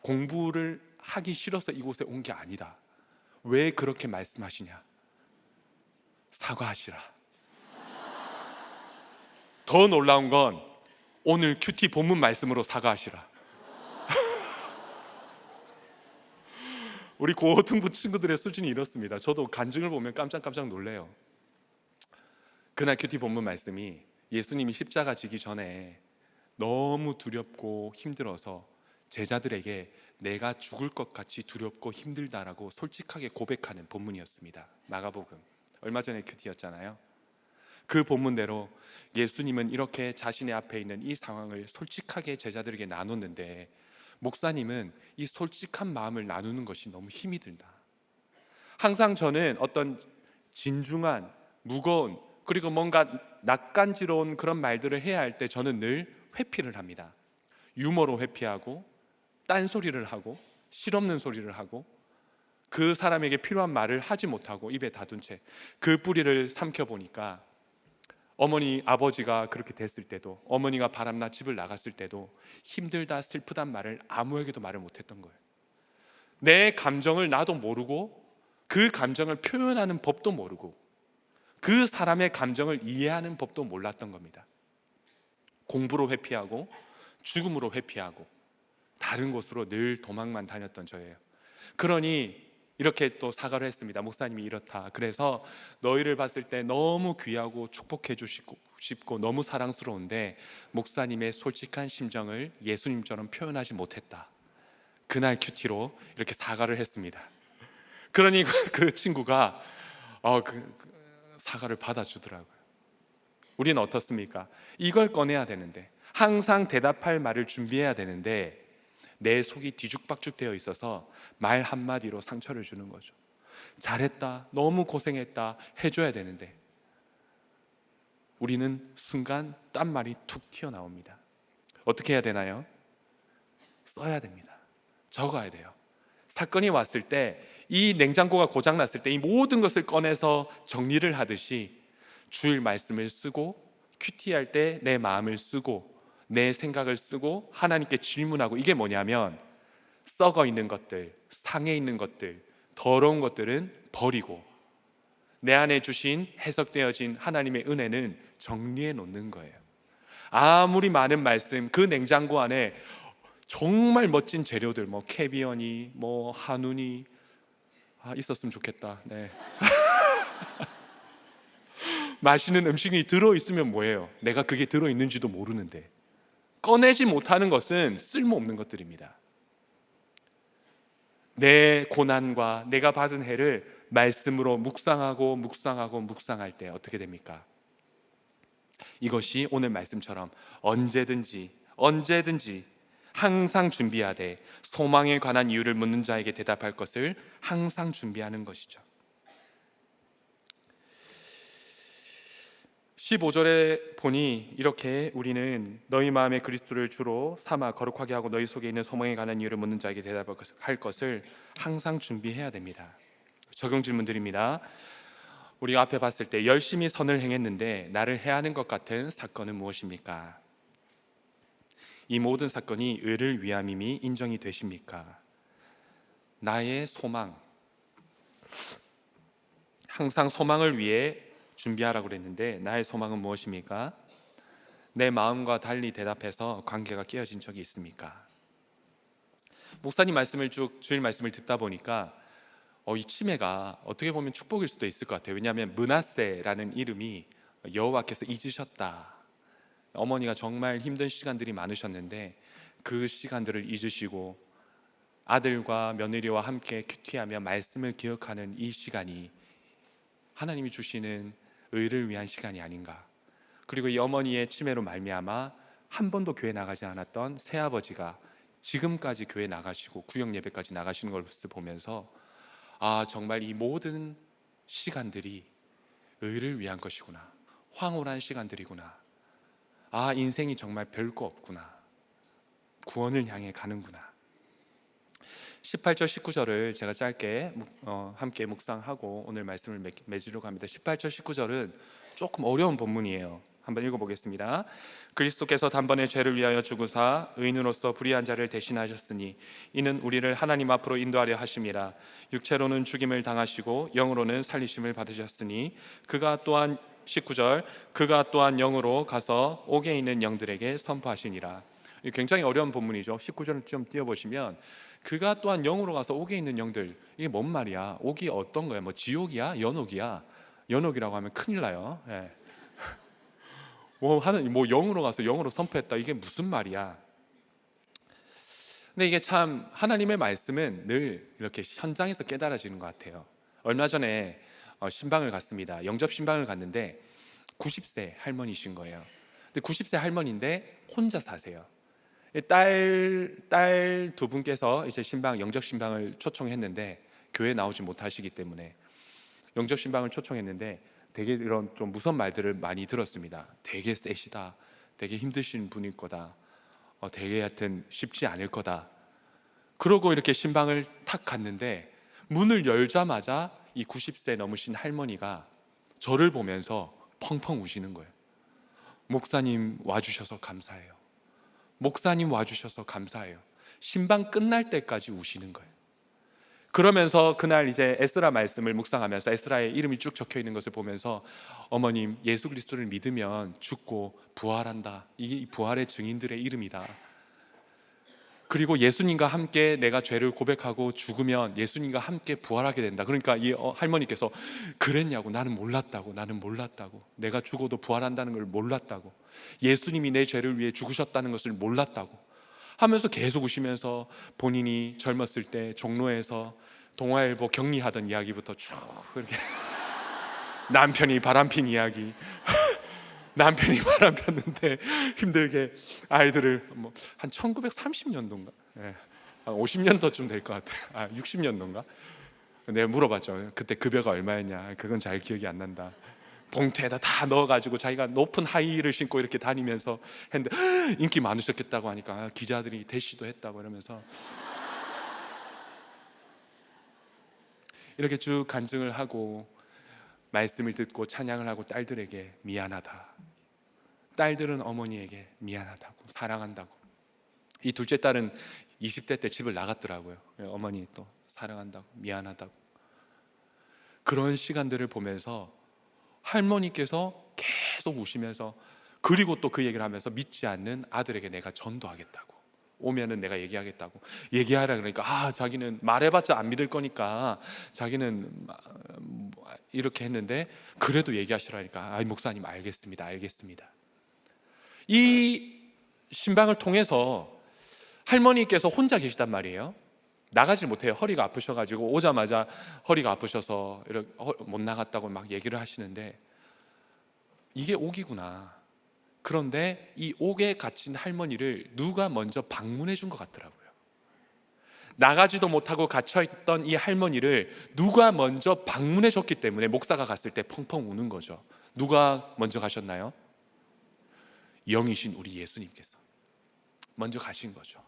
공부를 하기 싫어서 이곳에 온 게 아니다. 왜 그렇게 말씀하시냐? 사과하시라. 더 놀라운 건 오늘 큐티 본문 말씀으로 사과하시라. 우리 고등부 친구들의 수준이 이렇습니다. 저도 간증을 보면 깜짝깜짝 놀래요. 그날 큐티 본문 말씀이 예수님이 십자가 지기 전에 너무 두렵고 힘들어서 제자들에게 내가 죽을 것 같이 두렵고 힘들다라고 솔직하게 고백하는 본문이었습니다. 마가복음. 얼마 전에 큐티였잖아요. 그 본문대로 예수님은 이렇게 자신의 앞에 있는 이 상황을 솔직하게 제자들에게 나눴는데, 목사님은 이 솔직한 마음을 나누는 것이 너무 힘이 든다. 항상 저는 어떤 진중한, 무거운, 그리고 뭔가 낯간지러운 그런 말들을 해야 할 때 저는 늘 회피를 합니다. 유머로 회피하고, 딴소리를 하고, 실없는 소리를 하고, 그 사람에게 필요한 말을 하지 못하고 입에 다둔 채 그 뿌리를 삼켜보니까, 어머니 아버지가 그렇게 됐을 때도, 어머니가 바람나 집을 나갔을 때도 힘들다 슬프단 말을 아무에게도 말을 못했던 거예요. 내 감정을 나도 모르고, 그 감정을 표현하는 법도 모르고, 그 사람의 감정을 이해하는 법도 몰랐던 겁니다. 공부로 회피하고 죽음으로 회피하고 다른 곳으로 늘 도망만 다녔던 저예요. 그러니 이렇게 또 사과를 했습니다. 목사님이 이렇다. 그래서 너희를 봤을 때 너무 귀하고 축복해 주시고 싶고 너무 사랑스러운데 목사님의 솔직한 심정을 예수님처럼 표현하지 못했다. 그날 큐티로 이렇게 사과를 했습니다. 그러니 그 친구가 사과를 받아주더라고요. 우리는 어떻습니까? 이걸 꺼내야 되는데, 항상 대답할 말을 준비해야 되는데 내 속이 뒤죽박죽 되어 있어서 말 한마디로 상처를 주는 거죠. 잘했다, 너무 고생했다 해줘야 되는데 우리는 순간 딴 말이 툭 튀어나옵니다. 어떻게 해야 되나요? 써야 됩니다. 적어야 돼요. 사건이 왔을 때, 이 냉장고가 고장났을 때 이 모든 것을 꺼내서 정리를 하듯이 주일 말씀을 쓰고, 큐티할 때 내 마음을 쓰고, 내 생각을 쓰고 하나님께 질문하고, 이게 뭐냐면 썩어 있는 것들, 상해 있는 것들, 더러운 것들은 버리고 내 안에 주신 해석되어진 하나님의 은혜는 정리해 놓는 거예요. 아무리 많은 말씀, 그 냉장고 안에 정말 멋진 재료들, 뭐 캐비언이, 뭐 한우니 있었으면 좋겠다. 네. 맛있는 음식이 들어있으면 뭐예요? 내가 그게 들어있는지도 모르는데. 꺼내지 못하는 것은 쓸모없는 것들입니다. 내 고난과 내가 받은 해를 말씀으로 묵상하고 묵상할 때 어떻게 됩니까? 이것이 오늘 말씀처럼 언제든지 항상 준비하되 소망에 관한 이유를 묻는 자에게 대답할 것을 항상 준비하는 것이죠. 15절에 보니 이렇게 우리는 너희 마음에 그리스도를 주로 삼아 거룩하게 하고 너희 속에 있는 소망에 관한 이유를 묻는 자에게 대답할 것을 항상 준비해야 됩니다. 적용 질문 드립니다. 우리가 앞에 봤을 때 열심히 선을 행했는데 나를 해하는 것 같은 사건은 무엇입니까? 이 모든 사건이 의를 위함임이 인정이 되십니까? 나의 소망, 항상 소망을 위해 준비하라고 그랬는데 나의 소망은 무엇입니까? 내 마음과 달리 대답해서 관계가 깨어진 적이 있습니까? 목사님 말씀을 쭉 주일 말씀을 듣다 보니까 이 치매가 어떻게 보면 축복일 수도 있을 것 같아요. 왜냐하면 므낫세라는 이름이 여호와께서 잊으셨다. 어머니가 정말 힘든 시간들이 많으셨는데 그 시간들을 잊으시고 아들과 며느리와 함께 큐티하며 말씀을 기억하는 이 시간이 하나님이 주시는 의를 위한 시간이 아닌가. 그리고 이 어머니의 치매로 말미암아 한 번도 교회 나가지 않았던 새아버지가 지금까지 교회 나가시고 구역 예배까지 나가시는 것을 보면서 정말 이 모든 시간들이 의를 위한 것이구나. 황홀한 시간들이구나. 인생이 정말 별거 없구나. 구원을 향해 가는구나. 18절 19절을 제가 짧게 함께 묵상하고 오늘 말씀을 맺으려고 합니다. 18절 19절은 조금 어려운 본문이에요. 한번 읽어보겠습니다. 그리스도께서 단번에 죄를 위하여 죽으사 의인으로서 불의한 자를 대신하셨으니 이는 우리를 하나님 앞으로 인도하려 하심이라. 육체로는 죽임을 당하시고 영으로는 살리심을 받으셨으니 그가 또한 19절 그가 또한 영으로 가서 옥에 있는 영들에게 선포하시니라. 굉장히 어려운 본문이죠. 19절을 좀 띄워보시면 그가 또한 영으로 가서 옥에 있는 영들, 이게 뭔 말이야? 옥이 어떤 거야? 뭐 지옥이야? 연옥이야? 연옥이라고 하면 큰일 나요. 예. 뭐 영으로 가서 영으로 선포했다, 이게 무슨 말이야? 근데 이게 참 하나님의 말씀은 늘 이렇게 현장에서 깨달아지는 것 같아요. 얼마 전에 신방을 갔습니다. 영접 신방을 갔는데 90세 할머니신 거예요. 근데 90세 할머니인데 혼자 사세요. 딸 두 분께서 이제 영접 신방을 초청했는데 교회 나오지 못하시기 때문에 영접 신방을 초청했는데 되게 이런 좀 무서운 말들을 많이 들었습니다. 되게 세시다, 되게 힘드신 분일 거다, 되게 하여튼 쉽지 않을 거다. 그러고 이렇게 신방을 탁 갔는데 문을 열자마자 이 90세 넘으신 할머니가 저를 보면서 펑펑 우시는 거예요. 목사님 와주셔서 감사해요. 목사님 와주셔서 감사해요. 신방 끝날 때까지 우시는 거예요. 그러면서 그날 이제 에스라 말씀을 묵상하면서 에스라의 이름이 쭉 적혀 있는 것을 보면서 어머님, 예수 그리스도를 믿으면 죽고 부활한다. 이게 부활의 증인들의 이름이다. 그리고 예수님과 함께 내가 죄를 고백하고 죽으면 예수님과 함께 부활하게 된다. 그러니까 이 할머니께서 그랬냐고. 나는 몰랐다고. 내가 죽어도 부활한다는 걸 몰랐다고. 예수님이 내 죄를 위해 죽으셨다는 것을 몰랐다고 하면서 계속 우시면서 본인이 젊었을 때 종로에서 동아일보 격리하던 이야기부터 쭉 이렇게 남편이 바람핀 이야기 남편이 바람 폈는데 힘들게 아이들을 한 1930년도인가? 한 50년도쯤 될 것 같아요. 60년도인가? 내가 물어봤죠. 그때 급여가 얼마였냐? 그건 잘 기억이 안 난다. 봉투에다 다 넣어가지고 자기가 높은 하이힐을 신고 이렇게 다니면서 했는데 인기 많으셨겠다고 하니까 기자들이 대시도 했다고 이러면서 이렇게 쭉 간증을 하고 말씀을 듣고 찬양을 하고 딸들에게 미안하다. 딸들은 어머니에게 미안하다고, 사랑한다고. 이 둘째 딸은 20대 때 집을 나갔더라고요. 어머니 또 사랑한다고, 미안하다고. 그런 시간들을 보면서 할머니께서 계속 우시면서, 그리고 또 그 얘기를 하면서 믿지 않는 아들에게 내가 전도하겠다고, 오면은 내가 얘기하겠다고. 얘기하라 그러니까 자기는 말해봤자 안 믿을 거니까 자기는 이렇게 했는데 그래도 얘기하시라니까 목사님 알겠습니다. 이 신방을 통해서 할머니께서 혼자 계시단 말이에요. 나가질 못해요. 허리가 아프셔가지고 오자마자 허리가 아프셔서 이렇게 못 나갔다고 막 얘기를 하시는데 이게 옥이구나. 그런데 이 옥에 갇힌 할머니를 누가 먼저 방문해 준 것 같더라고요. 나가지도 못하고 갇혀있던 이 할머니를 누가 먼저 방문해 줬기 때문에 목사가 갔을 때 펑펑 우는 거죠. 누가 먼저 가셨나요? 영이신 우리 예수님께서 먼저 가신 거죠.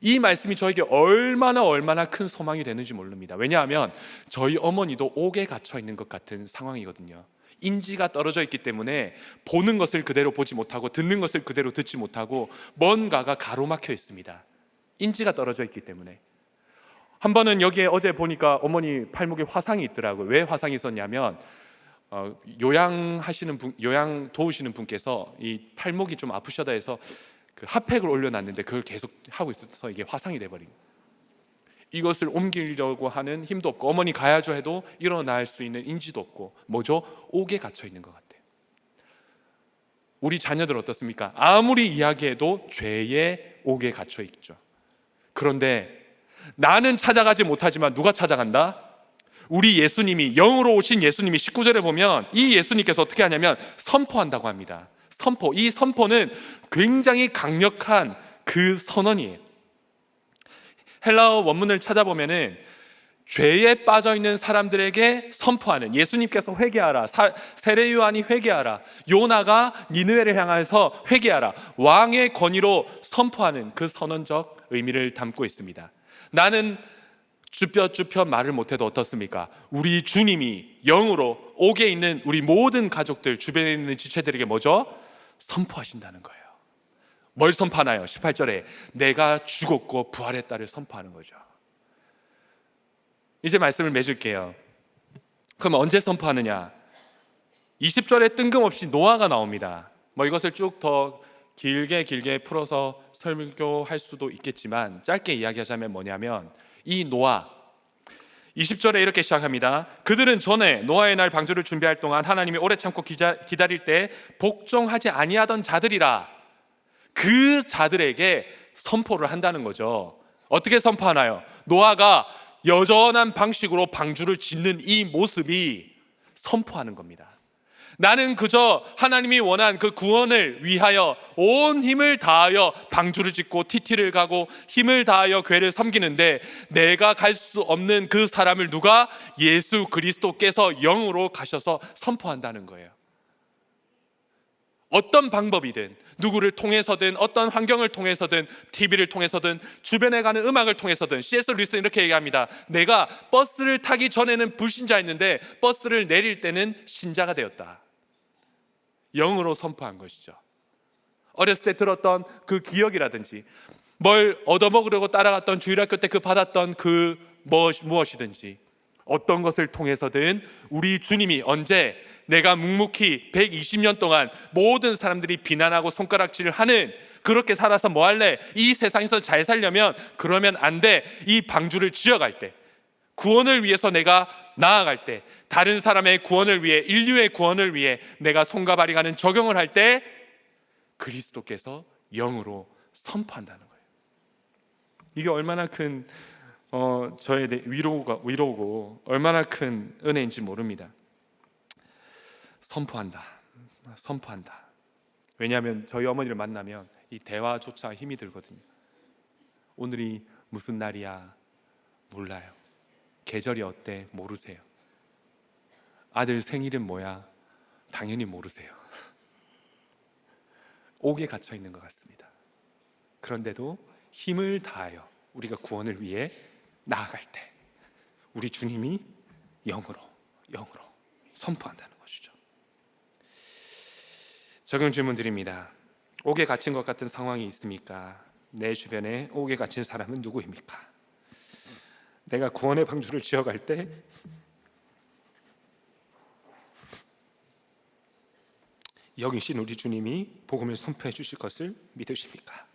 이 말씀이 저에게 얼마나 큰 소망이 되는지 모릅니다. 왜냐하면 저희 어머니도 옥에 갇혀 있는 것 같은 상황이거든요. 인지가 떨어져 있기 때문에 보는 것을 그대로 보지 못하고 듣는 것을 그대로 듣지 못하고 뭔가가 가로막혀 있습니다. 인지가 떨어져 있기 때문에. 한 번은 여기에 어제 보니까 어머니 팔목에 화상이 있더라고요. 왜 화상이 있었냐면 요양 도우시는 분께서 이 팔목이 좀 아프셔다 해서 그 핫팩을 올려놨는데 그걸 계속 하고 있어서 이게 화상이 돼버린 거예요. 이것을 옮기려고 하는 힘도 없고 어머니 가야죠 해도 일어날 수 있는 인지도 없고 뭐죠? 옥에 갇혀 있는 것 같아요. 우리 자녀들 어떻습니까? 아무리 이야기해도 죄의 옥에 갇혀 있죠. 그런데 나는 찾아가지 못하지만 누가 찾아간다? 우리 예수님이, 영으로 오신 예수님이 19절에 보면 이 예수님께서 어떻게 하냐면 선포한다고 합니다. 선포. 이 선포는 굉장히 강력한 그 선언이에요. 헬라어 원문을 찾아보면은 죄에 빠져 있는 사람들에게 선포하는, 예수님께서 회개하라, 세례 요한이 회개하라, 요나가 니느웨를 향해서 회개하라, 왕의 권위로 선포하는 그 선언적 의미를 담고 있습니다. 나는 쭈뼛쭈뼛 말을 못해도 어떻습니까? 우리 주님이 영으로 옥에 있는 우리 모든 가족들, 주변에 있는 지체들에게 뭐죠? 선포하신다는 거예요. 뭘 선포하나요? 18절에 내가 죽었고 부활했다를 선포하는 거죠. 이제 말씀을 맺을게요. 그럼 언제 선포하느냐? 20절에 뜬금없이 노아가 나옵니다. 이것을 쭉 더 길게 풀어서 설교할 수도 있겠지만 짧게 이야기하자면 뭐냐면 이 노아 20절에 이렇게 시작합니다. 그들은 전에 노아의 날 방주를 준비할 동안 하나님이 오래 참고 기다릴 때 복종하지 아니하던 자들이라, 그 자들에게 선포를 한다는 거죠. 어떻게 선포하나요? 노아가 여전한 방식으로 방주를 짓는 이 모습이 선포하는 겁니다. 나는 그저 하나님이 원한 그 구원을 위하여 온 힘을 다하여 방주를 짓고 TT를 가고 힘을 다하여 교회를 섬기는데 내가 갈 수 없는 그 사람을 누가? 예수 그리스도께서 영으로 가셔서 선포한다는 거예요. 어떤 방법이든, 누구를 통해서든, 어떤 환경을 통해서든, TV를 통해서든, 주변에 가는 음악을 통해서든. C.S. 루이스는 이렇게 얘기합니다. 내가 버스를 타기 전에는 불신자였는데 버스를 내릴 때는 신자가 되었다. 영으로 선포한 것이죠. 어렸을 때 들었던 그 기억이라든지, 뭘 얻어먹으려고 따라갔던 주일학교 때 그 받았던 그 무엇이든지, 어떤 것을 통해서든 우리 주님이 언제 내가 묵묵히 120년 동안 모든 사람들이 비난하고 손가락질을 하는, 그렇게 살아서 뭐 할래? 이 세상에서 잘 살려면 그러면 안 돼. 이 방주를 지어갈 때, 구원을 위해서 내가 나아갈 때, 다른 사람의 구원을 위해, 인류의 구원을 위해 내가 손과 발이 가는 적용을 할 때 그리스도께서 영으로 선포한다는 거예요. 이게 얼마나 큰 저에 대해 위로고 얼마나 큰 은혜인지 모릅니다. 선포한다. 왜냐하면 저희 어머니를 만나면 이 대화조차 힘이 들거든요. 오늘이 무슨 날이야? 몰라요. 계절이 어때? 모르세요. 아들 생일은 뭐야? 당연히 모르세요. 옥에 갇혀 있는 것 같습니다. 그런데도 힘을 다하여 우리가 구원을 위해 나아갈 때 우리 주님이 영으로 선포한다는 것이죠. 적용 질문 드립니다. 옥에 갇힌 것 같은 상황이 있습니까? 내 주변에 옥에 갇힌 사람은 누구입니까? 내가 구원의 방주를 지어갈 때 여기신 우리 주님이 복음을 선포해 주실 것을 믿으십니까?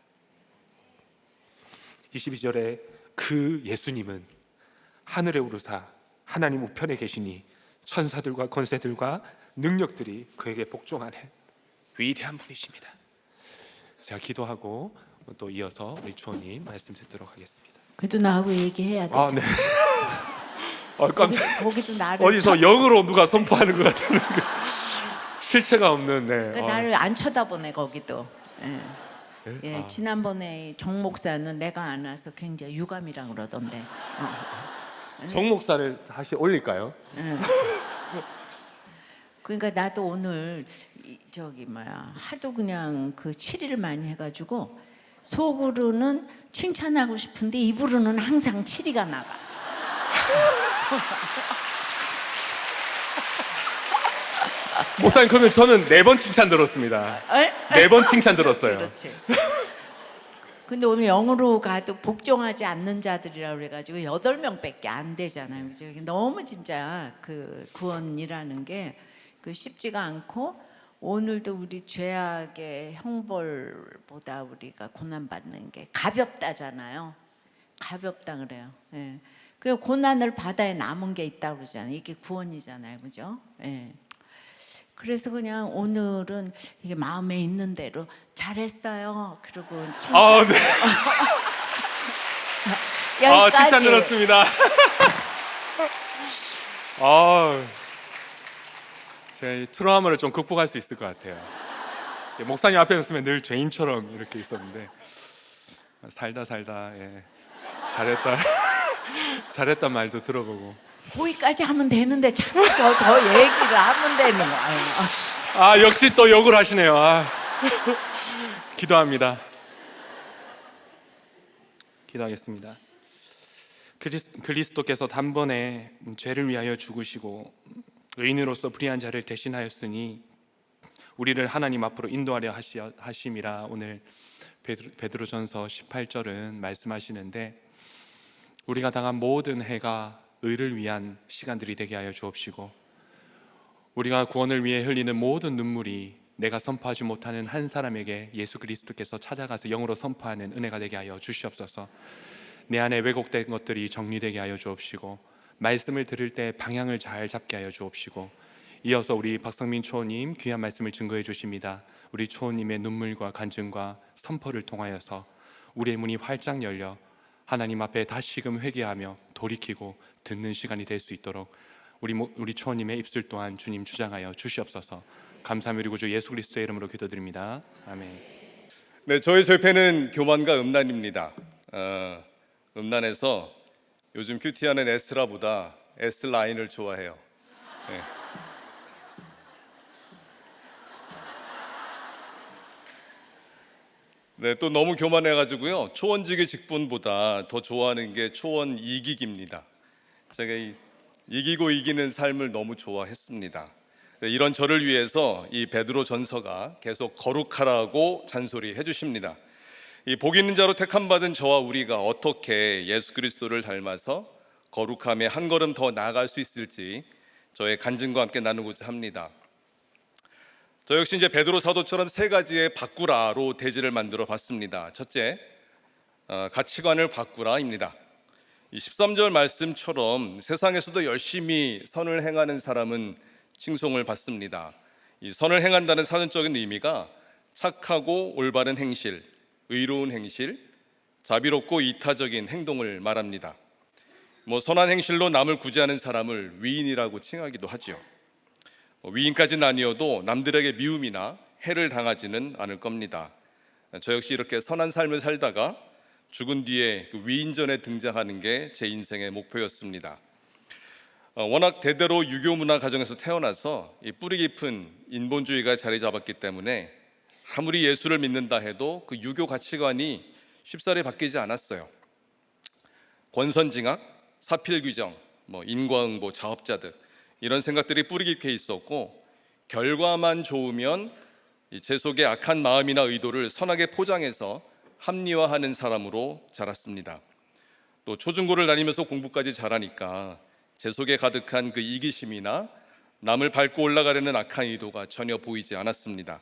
22절에 그 예수님은 하늘에 오르사 하나님 우편에 계시니 천사들과 권세들과 능력들이 그에게 복종하는 위대한 분이십니다. 제가 기도하고 또 이어서 우리 추원님 말씀 듣도록 하겠습니다. 그래도 나하고 얘기해야 돼. 네. 깜짝. 거기도 나를 어디서 영으로 누가 선포하는 것 같은 실체가 없는. 네. 그러니까 나를 안 쳐다보네 거기도. 예. 네? 예, 지난번에 정 목사는 내가 안 와서 굉장히 유감이라 그러던데. 정 목사를 다시 올릴까요? 예. 그러니까 나도 오늘 하도 그냥 그 7일 많이 해가지고 속으로는 칭찬하고 싶은데 입으로는 항상 치리가 나가. 목사님, 그러면 저는 4번 칭찬 들었습니다. 4번 칭찬 들었어요. 그렇지. 근데 오늘 영으로 가도 복종하지 않는 자들이라고 그래가지고 8명밖에 안 되잖아요. 그죠? 너무 진짜 그 구원이라는 게 그 쉽지가 않고, 오늘도 우리 죄악의 형벌보다 우리가 고난 받는 게 가볍다잖아요. 가볍다 그래요. 예. 그 고난을 받아야 남은 게 있다고 그러잖아요. 이게 구원이잖아요. 그죠? 예. 그래서 그냥 오늘은 이게 마음에 있는 대로 잘했어요. 그리고 칭찬. 아, 네. 여기까지. 칭찬 들었습니다. 제가 이 트라우마를 좀 극복할 수 있을 것 같아요. 목사님 앞에 있으면 늘 죄인처럼 이렇게 있었는데, 살다 예. 잘했다 잘했단 말도 들어보고. 거기까지 하면 되는데 자꾸 더 얘기를 하면 되는 거예요. 역시 또 욕을 하시네요. 기도합니다. 기도하겠습니다. 그리스도께서 단번에 죄를 위하여 죽으시고 의인으로서 불의한 자를 대신하였으니 우리를 하나님 앞으로 인도하려 하심이라. 오늘 베드로전서 18절은 말씀하시는데, 우리가 당한 모든 해가 의를 위한 시간들이 되게 하여 주옵시고, 우리가 구원을 위해 흘리는 모든 눈물이 내가 선포하지 못하는 한 사람에게 예수 그리스도께서 찾아가서 영으로 선포하는 은혜가 되게 하여 주시옵소서. 내 안에 왜곡된 것들이 정리되게 하여 주옵시고, 말씀을 들을 때 방향을 잘 잡게 하여 주옵시고, 이어서 우리 박성민 초원님 귀한 말씀을 증거해 주십니다. 우리 초원님의 눈물과 간증과 선포를 통하여서 우리의 문이 활짝 열려 하나님 앞에 다시금 회개하며 돌이키고 듣는 시간이 될 수 있도록 우리 초원님의 입술 또한 주님 주장하여 주시옵소서. 감사하며 우리 구주 예수 그리스도의 이름으로 기도드립니다. 아멘. 네, 저희 절패는 교만과 음란입니다. 음란해서 요즘 큐티하는 에스라보다 S라인을 좋아해요. 네. 네, 또 너무 교만해가지고요, 초원직의 직분보다 더 좋아하는 게 초원 이기기입니다. 제가 이기고 이기는 삶을 너무 좋아했습니다. 네, 이런 저를 위해서 이 베드로 전서가 계속 거룩하라고 잔소리해 주십니다. 이 복 있는 자로 택함 받은 저와 우리가 어떻게 예수 그리스도를 닮아서 거룩함에 한 걸음 더 나아갈 수 있을지 저의 간증과 함께 나누고자 합니다. 저 역시 이제 베드로 사도처럼 3가지의 바꾸라로 대지를 만들어 봤습니다. 첫째, 가치관을 바꾸라입니다. 이 13절 말씀처럼 세상에서도 열심히 선을 행하는 사람은 칭송을 받습니다. 이 선을 행한다는 사전적인 의미가 착하고 올바른 행실, 의로운 행실, 자비롭고 이타적인 행동을 말합니다. 선한 행실로 남을 구제하는 사람을 위인이라고 칭하기도 하죠. 위인까지는 아니어도 남들에게 미움이나 해를 당하지는 않을 겁니다. 저 역시 이렇게 선한 삶을 살다가 죽은 뒤에 그 위인전에 등장하는 게 제 인생의 목표였습니다. 워낙 대대로 유교 문화 가정에서 태어나서 이 뿌리 깊은 인본주의가 자리 잡았기 때문에 아무리 예수를 믿는다 해도 그 유교 가치관이 쉽사리 바뀌지 않았어요. 권선징악, 사필규정, 인과응보, 자업자득, 이런 생각들이 뿌리 깊게 있었고, 결과만 좋으면 제 속의 악한 마음이나 의도를 선하게 포장해서 합리화하는 사람으로 자랐습니다. 또 초중고를 다니면서 공부까지 잘하니까 제 속에 가득한 그 이기심이나 남을 밟고 올라가려는 악한 의도가 전혀 보이지 않았습니다.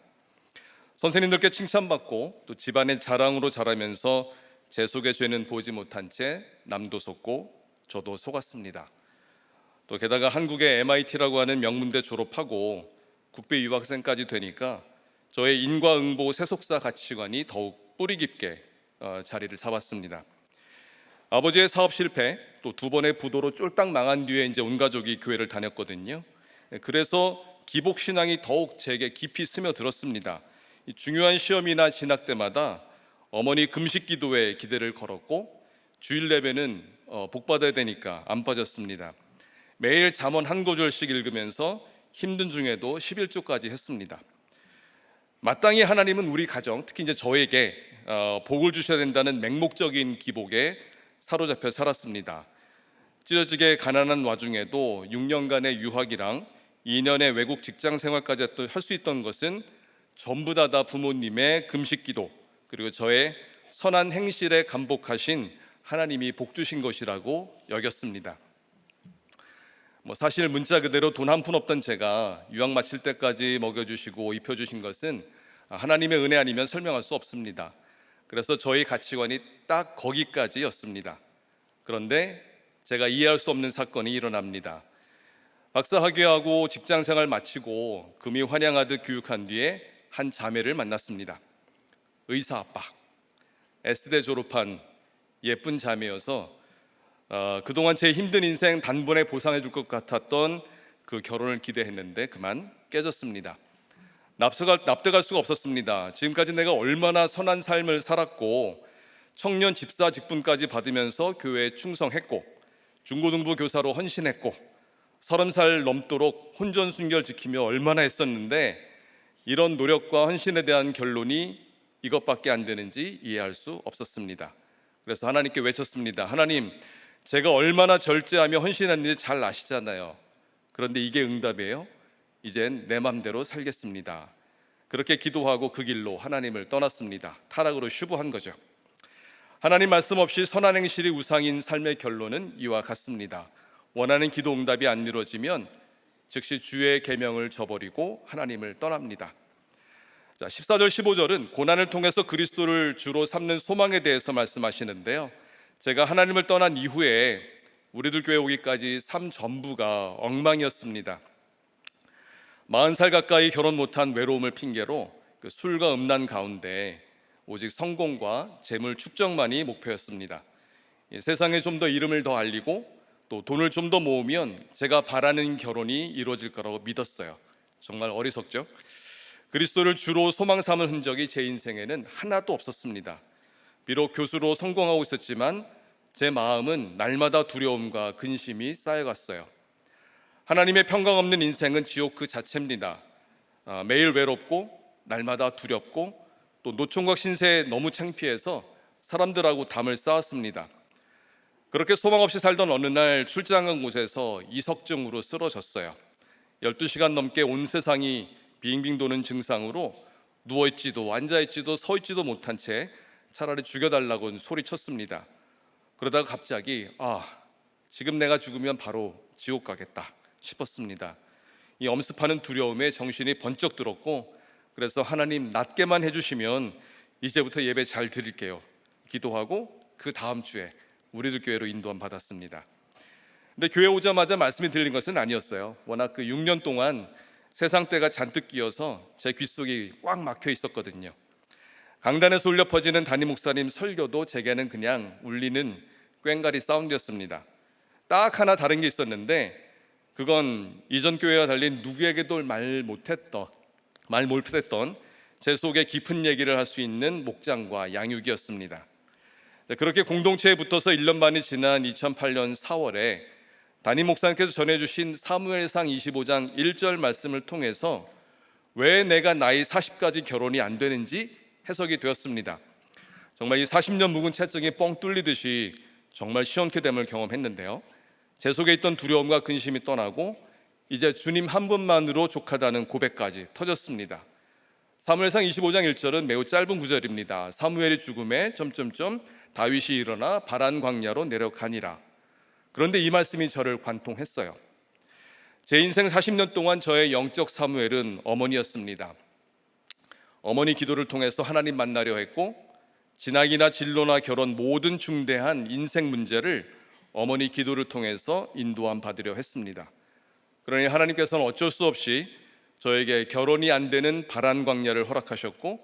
선생님들께 칭찬받고 또 집안의 자랑으로 자라면서 제 속의 죄는 보지 못한 채 남도 속고 저도 속았습니다. 또 게다가 한국의 MIT라고 하는 명문대 졸업하고 국배 유학생까지 되니까 저의 인과응보 세속사 가치관이 더욱 뿌리 깊게 자리를 잡았습니다. 아버지의 사업 실패, 또 2번의 부도로 쫄딱 망한 뒤에 이제 온 가족이 교회를 다녔거든요. 그래서 기복신앙이 더욱 제게 깊이 스며들었습니다. 중요한 시험이나 진학 때마다 어머니 금식 기도에 기대를 걸었고, 주일 예배는 복받아야 되니까 안 빠졌습니다. 매일 잠언 한 구절씩 읽으면서 힘든 중에도 11조까지 했습니다. 마땅히 하나님은 우리 가정, 특히 이제 저에게 복을 주셔야 된다는 맹목적인 기복에 사로잡혀 살았습니다. 찢어지게 가난한 와중에도 6년간의 유학이랑 2년의 외국 직장 생활까지 할 수 있던 것은 전부 다 부모님의 금식기도 그리고 저의 선한 행실에 감복하신 하나님이 복 주신 것이라고 여겼습니다. 사실 문자 그대로 돈 한 푼 없던 제가 유학 마칠 때까지 먹여주시고 입혀주신 것은 하나님의 은혜 아니면 설명할 수 없습니다. 그래서 저희 가치관이 딱 거기까지였습니다. 그런데 제가 이해할 수 없는 사건이 일어납니다. 박사학위하고 직장생활 마치고 금이 환영하듯 교육한 뒤에 한 자매를 만났습니다. 의사 아빠, S대 졸업한 예쁜 자매여서 그동안 제 힘든 인생 단번에 보상해 줄 것 같았던 그 결혼을 기대했는데 그만 깨졌습니다. 납득할 수가 없었습니다. 지금까지 내가 얼마나 선한 삶을 살았고 청년 집사 직분까지 받으면서 교회에 충성했고 중고등부 교사로 헌신했고 30살 넘도록 혼전순결 지키며 얼마나 했었는데 이런 노력과 헌신에 대한 결론이 이것밖에 안 되는지 이해할 수 없었습니다. 그래서 하나님께 외쳤습니다. 하나님, 제가 얼마나 절제하며 헌신했는지 잘 아시잖아요. 그런데 이게 응답이에요. 이젠 내 맘대로 살겠습니다. 그렇게 기도하고 그 길로 하나님을 떠났습니다. 타락으로 슈브한 거죠. 하나님 말씀 없이 선한 행실이 우상인 삶의 결론은 이와 같습니다. 원하는 기도 응답이 안 이루어지면 즉시 주의 계명을 저버리고 하나님을 떠납니다. 14절 15절은 고난을 통해서 그리스도를 주로 삼는 소망에 대해서 말씀하시는데요. 제가 하나님을 떠난 이후에 우리들 교회 오기까지 삶 전부가 엉망이었습니다. 40살 가까이 결혼 못한 외로움을 핑계로 술과 음란 가운데 오직 성공과 재물 축적만이 목표였습니다. 세상에 좀 더 이름을 더 알리고 또 돈을 좀 더 모으면 제가 바라는 결혼이 이루어질 거라고 믿었어요. 정말 어리석죠? 그리스도를 주로 소망 삼은 흔적이 제 인생에는 하나도 없었습니다. 비록 교수로 성공하고 있었지만 제 마음은 날마다 두려움과 근심이 쌓여갔어요. 하나님의 평강 없는 인생은 지옥 그 자체입니다. 매일 외롭고 날마다 두렵고 또 노총각 신세에 너무 창피해서 사람들하고 담을 쌓았습니다. 그렇게 소망 없이 살던 어느 날 출장한 곳에서 이석증으로 쓰러졌어요. 12시간 넘게 온 세상이 빙빙 도는 증상으로 누워있지도 앉아있지도 서있지도 못한 채 차라리 죽여달라고 소리쳤습니다. 그러다가 갑자기 지금 내가 죽으면 바로 지옥 가겠다 싶었습니다. 이 엄습하는 두려움에 정신이 번쩍 들었고 그래서 하나님 낫게만 해주시면 이제부터 예배 잘 드릴게요 기도하고 그 다음 주에 우리들 교회로 인도함 받았습니다. 근데 교회 오자마자 말씀이 들린 것은 아니었어요. 워낙 그 6년 동안 세상 때가 잔뜩 끼어서 제 귓속이 꽉 막혀 있었거든요. 강단에서 울려 퍼지는 담임 목사님 설교도 제게는 그냥 울리는 꽹가리 사운드였습니다. 딱 하나 다른 게 있었는데 그건 이전 교회와 달리 누구에게도 말 못했던 제 속에 깊은 얘기를 할 수 있는 목장과 양육이었습니다. 그렇게 공동체에 붙어서 1년 만이 지난 2008년 4월에 담임 목사님께서 전해주신 사무엘상 25장 1절 말씀을 통해서 왜 내가 나이 40까지 결혼이 안 되는지 해석이 되었습니다. 정말 이 40년 묵은 채증이 뻥 뚫리듯이 정말 시원케 됨을 경험했는데요. 제 속에 있던 두려움과 근심이 떠나고 이제 주님 한 분만으로 족하다는 고백까지 터졌습니다. 사무엘상 25장 1절은 매우 짧은 구절입니다. 사무엘의 죽음에 다윗이 일어나 바란 광야로 내려가니라. 그런데 이 말씀이 저를 관통했어요. 제 인생 40년 동안 저의 영적 사무엘은 어머니였습니다. 어머니 기도를 통해서 하나님 만나려 했고 진학이나 진로나 결혼 모든 중대한 인생 문제를 어머니 기도를 통해서 인도함 받으려 했습니다. 그러니 하나님께서는 어쩔 수 없이 저에게 결혼이 안 되는 바란 광야를 허락하셨고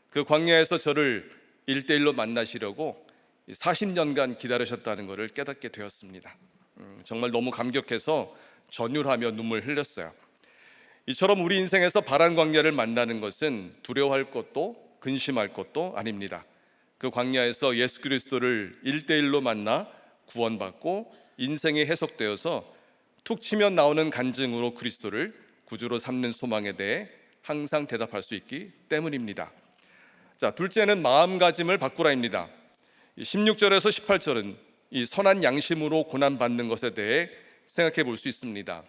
그 광야에서 저를 1대1로 만나시려고 40년간 기다리셨다는 것을 깨닫게 되었습니다. 정말 너무 감격해서 전율하며 눈물 흘렸어요. 이처럼 우리 인생에서 바란 광야를 만나는 것은 두려워할 것도 근심할 것도 아닙니다. 그 광야에서 예수 그리스도를 1대1로 만나 구원받고 인생이 해석되어서 툭 치면 나오는 간증으로 그리스도를 구주로 삼는 소망에 대해 항상 대답할 수 있기 때문입니다. 자, 둘째는 마음가짐을 바꾸라입니다. 16절에서 18절은 이 선한 양심으로 고난받는 것에 대해 생각해 볼 수 있습니다.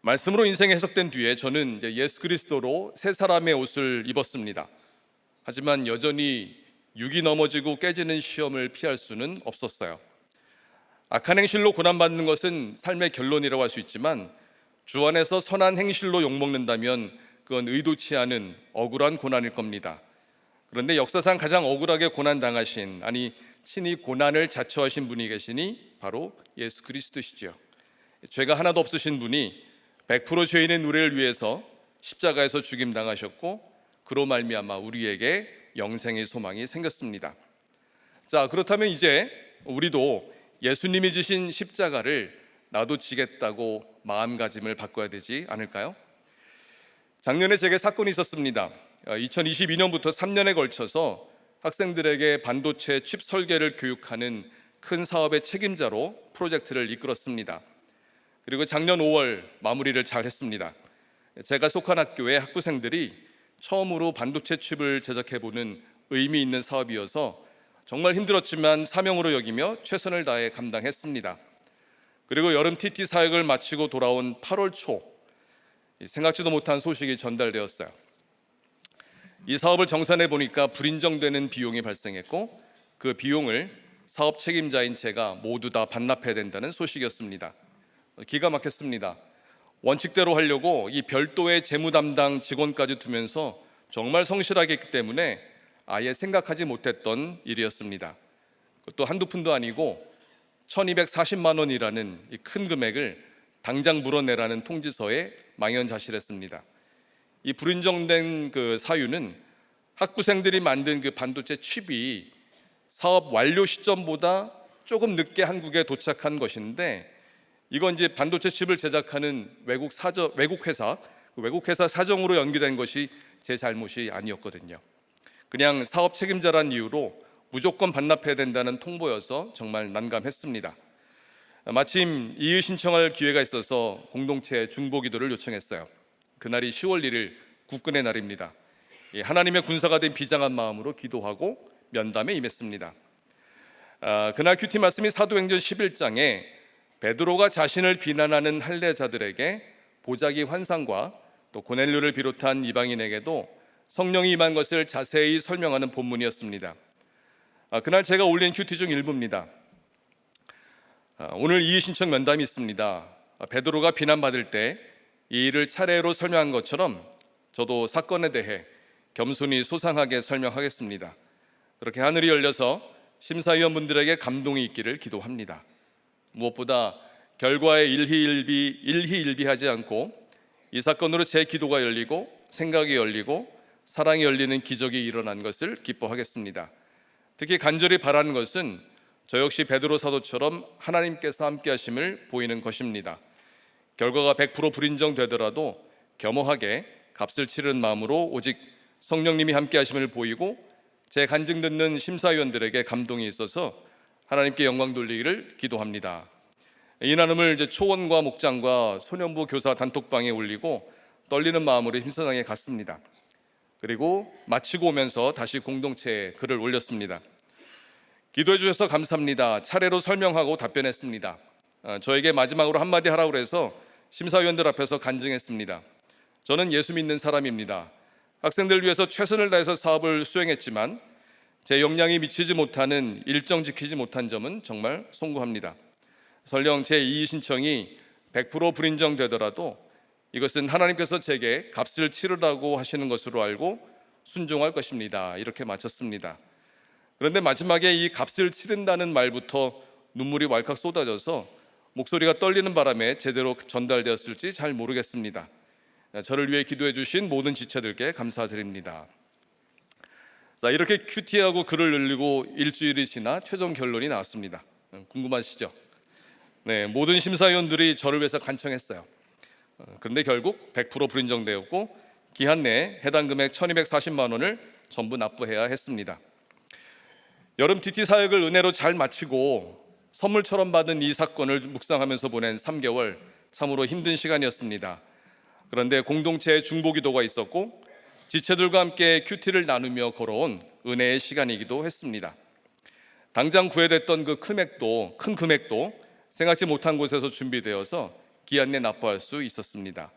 말씀으로 인생이 해석된 뒤에 저는 예수 그리스도로 새 사람의 옷을 입었습니다. 하지만 여전히 육이 넘어지고 깨지는 시험을 피할 수는 없었어요. 악한 행실로 고난받는 것은 삶의 결론이라고 할 수 있지만 주 안에서 선한 행실로 욕먹는다면 그건 의도치 않은 억울한 고난일 겁니다. 그런데 역사상 가장 억울하게 고난당하신, 아니 친히 고난을 자처하신 분이 계시니 바로 예수 그리스도시죠. 죄가 하나도 없으신 분이 100% 죄인의 노래를 위해서 십자가에서 죽임당하셨고 그로 말미암아 우리에게 영생의 소망이 생겼습니다. 자, 그렇다면 이제 우리도 예수님이 지신 십자가를 나도 지겠다고 마음가짐을 바꿔야 되지 않을까요? 작년에 제게 사건이 있었습니다. 2022년부터 3년에 걸쳐서 학생들에게 반도체 칩 설계를 교육하는 큰 사업의 책임자로 프로젝트를 이끌었습니다. 그리고 작년 5월 마무리를 잘 했습니다. 제가 속한 학교의 학부생들이 처음으로 반도체 칩을 제작해보는 의미 있는 사업이어서 정말 힘들었지만 사명으로 여기며 최선을 다해 감당했습니다. 그리고 여름 TT 사역을 마치고 돌아온 8월 초 생각지도 못한 소식이 전달되었어요. 이 사업을 정산해 보니까 불인정되는 비용이 발생했고 그 비용을 사업 책임자인 제가 모두 다 반납해야 된다는 소식이었습니다. 기가 막혔습니다. 원칙대로 하려고 이 별도의 재무 담당 직원까지 두면서 정말 성실하게 했기 때문에 아예 생각하지 못했던 일이었습니다. 또 한두 푼도 아니고 1240만 원이라는 이 큰 금액을 당장 물어내라는 통지서에 망연자실했습니다. 이 불인정된 그 사유는 학부생들이 만든 그 반도체 칩이 사업 완료 시점보다 조금 늦게 한국에 도착한 것인데 이건 이제 반도체 칩을 제작하는 외국 회사 사정으로 연기된 것이 제 잘못이 아니었거든요. 그냥 사업 책임자란 이유로 무조건 반납해야 된다는 통보여서 정말 난감했습니다. 마침 이의 신청할 기회가 있어서 공동체 중보기도를 요청했어요. 그날이 10월 1일 국군의 날입니다. 하나님의 군사가 된 비장한 마음으로 기도하고 면담에 임했습니다. 그날 큐티 말씀이 사도행전 11장에 베드로가 자신을 비난하는 할례자들에게 보자기 환상과 또 고넬료를 비롯한 이방인에게도 성령이 임한 것을 자세히 설명하는 본문이었습니다. 그날 제가 올린 큐티 중 일부입니다. 오늘 이의 신청 면담이 있습니다. 베드로가 비난받을 때 이 일을 차례로 설명한 것처럼 저도 사건에 대해 겸손히 소상하게 설명하겠습니다. 그렇게 하늘이 열려서 심사위원분들에게 감동이 있기를 기도합니다. 무엇보다 결과에 일희일비하지 않고 이 사건으로 제 기도가 열리고 생각이 열리고 사랑이 열리는 기적이 일어난 것을 기뻐하겠습니다. 특히 간절히 바라는 것은 저 역시 베드로 사도처럼 하나님께서 함께 하심을 보이는 것입니다. 결과가 100% 불인정되더라도 겸허하게 값을 치르는 마음으로 오직 성령님이 함께 하심을 보이고 제 간증 듣는 심사위원들에게 감동이 있어서 하나님께 영광 돌리기를 기도합니다. 이 나눔을 이제 초원과 목장과 소년부 교사 단톡방에 올리고 떨리는 마음으로 힘사장에 갔습니다. 그리고 마치고 오면서 다시 공동체에 글을 올렸습니다. 기도해 주셔서 감사합니다. 차례로 설명하고 답변했습니다. 저에게 마지막으로 한마디 하라고 해서 심사위원들 앞에서 간증했습니다. 저는 예수 믿는 사람입니다. 학생들을 위해서 최선을 다해서 사업을 수행했지만 제 역량이 미치지 못하는 일정 지키지 못한 점은 정말 송구합니다. 설령 제 이의 신청이 100% 불인정되더라도 이것은 하나님께서 제게 값을 치르라고 하시는 것으로 알고 순종할 것입니다. 이렇게 마쳤습니다. 그런데 마지막에 이 값을 치른다는 말부터 눈물이 왈칵 쏟아져서 목소리가 떨리는 바람에 제대로 전달되었을지 잘 모르겠습니다. 저를 위해 기도해 주신 모든 지체들께 감사드립니다. 자, 이렇게 큐티하고 글을 올리고 일주일이 지나 최종 결론이 나왔습니다. 궁금하시죠? 네, 모든 심사위원들이 저를 위해서 간청했어요. 그런데 결국 100% 불인정되었고 기한 내에 해당 금액 1240만 원을 전부 납부해야 했습니다. 여름 TT 사역을 은혜로 잘 마치고 선물처럼 받은 이 사건을 묵상하면서 보낸 3개월 참으로 힘든 시간이었습니다. 그런데 공동체에 중보기도가 있었고 지체들과 함께 큐티를 나누며 걸어온 은혜의 시간이기도 했습니다. 당장 구해냈던 그 큰 금액도 생각지 못한 곳에서 준비되어서 기한 내 납부할 수 있었습니다.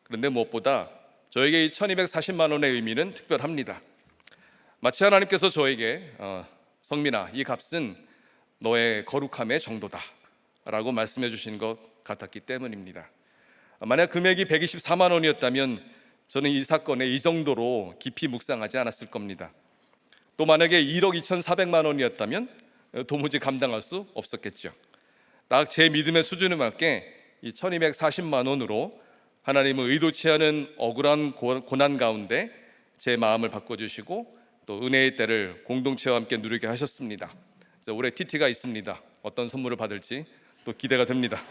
그런데 무엇보다 저에게 이 1240만 원의 의미는 특별합니다. 마치 하나님께서 저에게 성민아, 이 값은 너의 거룩함의 정도다 라고 말씀해 주신 것 같았기 때문입니다. 만약 금액이 124만 원이었다면 저는 이 사건에 이 정도로 깊이 묵상하지 않았을 겁니다. 또 만약에 1억 2,400만 원이었다면 도무지 감당할 수 없었겠죠. 딱 제 믿음의 수준에 맞게 이 1240만 원으로 하나님은 의도치 않은 억울한 고난 가운데 제 마음을 바꿔주시고 또 은혜의 때를 공동체와 함께 누리게 하셨습니다. 올해 TT가 있습니다. 어떤 선물을 받을지 또 기대가 됩니다.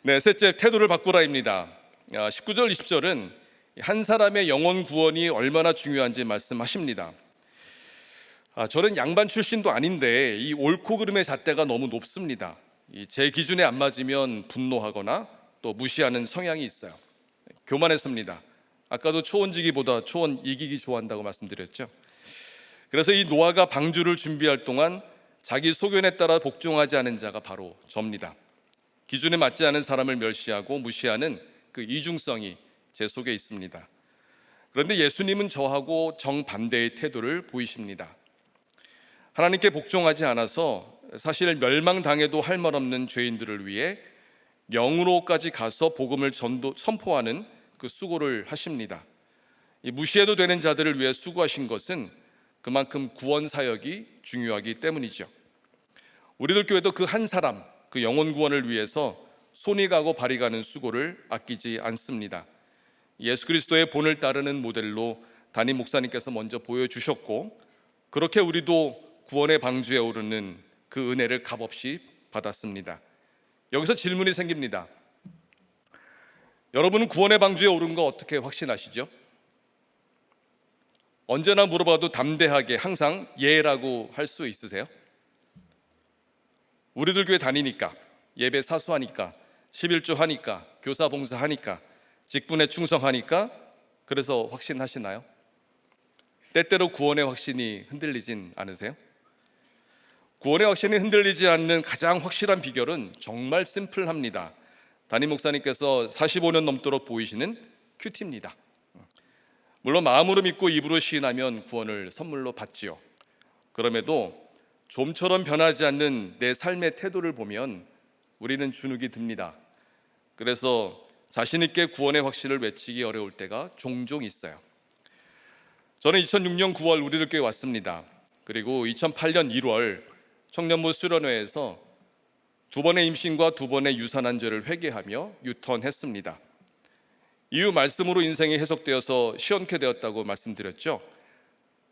네, 셋째, 태도를 바꾸라입니다. 19절 20절은 한 사람의 영혼 구원이 얼마나 중요한지 말씀하십니다. 저는 양반 출신도 아닌데 이 옳고 그름의 잣대가 너무 높습니다. 제 기준에 안 맞으면 분노하거나 또 무시하는 성향이 있어요. 교만했습니다. 아까도 초원지기보다 초원 이기기 좋아한다고 말씀드렸죠. 그래서 이 노아가 방주를 준비할 동안 자기 소견에 따라 복종하지 않은 자가 바로 접니다. 기준에 맞지 않은 사람을 멸시하고 무시하는 그 이중성이 제 속에 있습니다. 그런데 예수님은 저하고 정반대의 태도를 보이십니다. 하나님께 복종하지 않아서 사실 멸망당해도 할 말 없는 죄인들을 위해 영으로까지 가서 복음을 선포하는 그 수고를 하십니다. 이 무시해도 되는 자들을 위해 수고하신 것은 그만큼 구원 사역이 중요하기 때문이죠. 우리들 교회도 그 한 사람, 그 영혼 구원을 위해서 손이 가고 발이 가는 수고를 아끼지 않습니다. 예수 그리스도의 본을 따르는 모델로 담임 목사님께서 먼저 보여주셨고, 그렇게 우리도 구원의 방주에 오르는 그 은혜를 값없이 받았습니다. 여기서 질문이 생깁니다. 여러분은 구원의 방주에 오른 거 어떻게 확신하시죠? 언제나 물어봐도 담대하게 항상 예라고 할 수 있으세요? 우리들 교회 다니니까, 예배 사수하니까, 11조 하니까, 교사 봉사하니까, 직분에 충성하니까 그래서 확신하시나요? 때때로 구원의 확신이 흔들리진 않으세요? 구원의 확신이 흔들리지 않는 가장 확실한 비결은 정말 심플합니다. 담임 목사님께서 45년 넘도록 보이시는 큐티입니다. 물론 마음으로 믿고 입으로 시인하면 구원을 선물로 받지요. 그럼에도 좀처럼 변하지 않는 내 삶의 태도를 보면 우리는 주눅이 듭니다. 그래서 자신 있게 구원의 확신을 외치기 어려울 때가 종종 있어요. 저는 2006년 9월 우리들 교회 왔습니다. 그리고 2008년 1월 청년부 수련회에서 2번의 임신과 2번의 유산한 죄를 회개하며 유턴했습니다. 이후 말씀으로 인생이 해석되어서 시원케 되었다고 말씀드렸죠.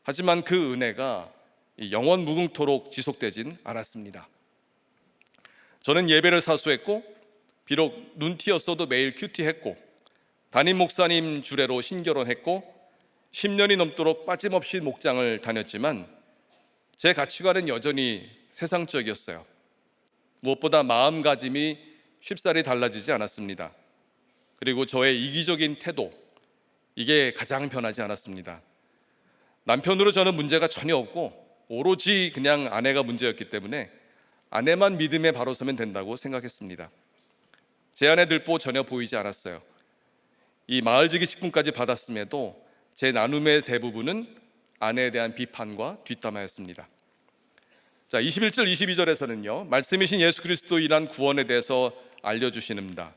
하지만 그 은혜가 영원 무궁토록 지속되진 않았습니다. 저는 예배를 사수했고, 비록 눈티였어도 매일 큐티했고, 담임 목사님 주례로 신결혼했고, 10년이 넘도록 빠짐없이 목장을 다녔지만 제 가치관은 여전히 세상적이었어요. 무엇보다 마음가짐이 쉽사리 달라지지 않았습니다. 그리고 저의 이기적인 태도, 이게 가장 변하지 않았습니다. 남편으로 저는 문제가 전혀 없고 오로지 그냥 아내가 문제였기 때문에 아내만 믿음에 바로 서면 된다고 생각했습니다. 제 안에 들보 전혀 보이지 않았어요. 이 마을지기 직분까지 받았음에도 제 나눔의 대부분은 아내에 대한 비판과 뒷담화였습니다. 자, 21절 22절에서는요 말씀이신 예수 그리스도의 일한 구원에 대해서 알려주시는다.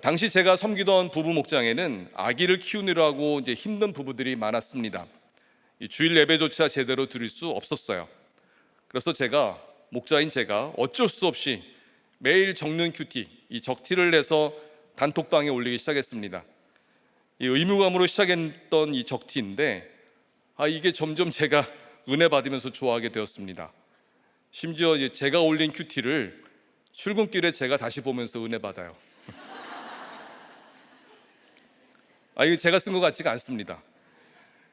당시 제가 섬기던 부부 목장에는 아기를 키우느라고 이제 힘든 부부들이 많았습니다. 이 주일 예배조차 제대로 드릴 수 없었어요. 그래서 목자인 제가 어쩔 수 없이 매일 적는 큐티, 이 적티를 내서 단톡방에 올리기 시작했습니다. 이 의무감으로 시작했던 이 적티인데 이게 점점 제가 은혜 받으면서 좋아하게 되었습니다. 심지어 제가 올린 큐티를 출근길에 제가 다시 보면서 은혜 받아요. 이거 제가 쓴 것 같지가 않습니다.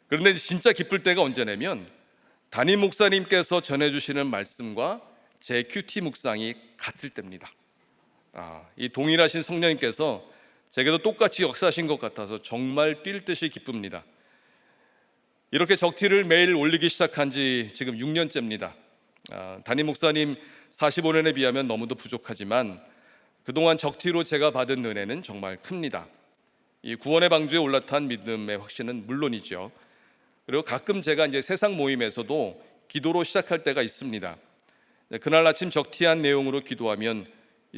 그런데 진짜 기쁠 때가 언제냐면 담임 목사님께서 전해주시는 말씀과 제 큐티 묵상이 같을 때입니다. 이 동일하신 성령님께서 제게도 똑같이 역사하신 것 같아서 정말 뛸 듯이 기쁩니다. 이렇게 적티를 매일 올리기 시작한 지 지금 6년째입니다. 담임 목사님 45년에 비하면 너무도 부족하지만 그동안 적티로 제가 받은 은혜는 정말 큽니다. 이 구원의 방주에 올라탄 믿음의 확신은 물론이죠. 그리고 가끔 제가 이제 세상 모임에서도 기도로 시작할 때가 있습니다. 그날 아침 적티한 내용으로 기도하면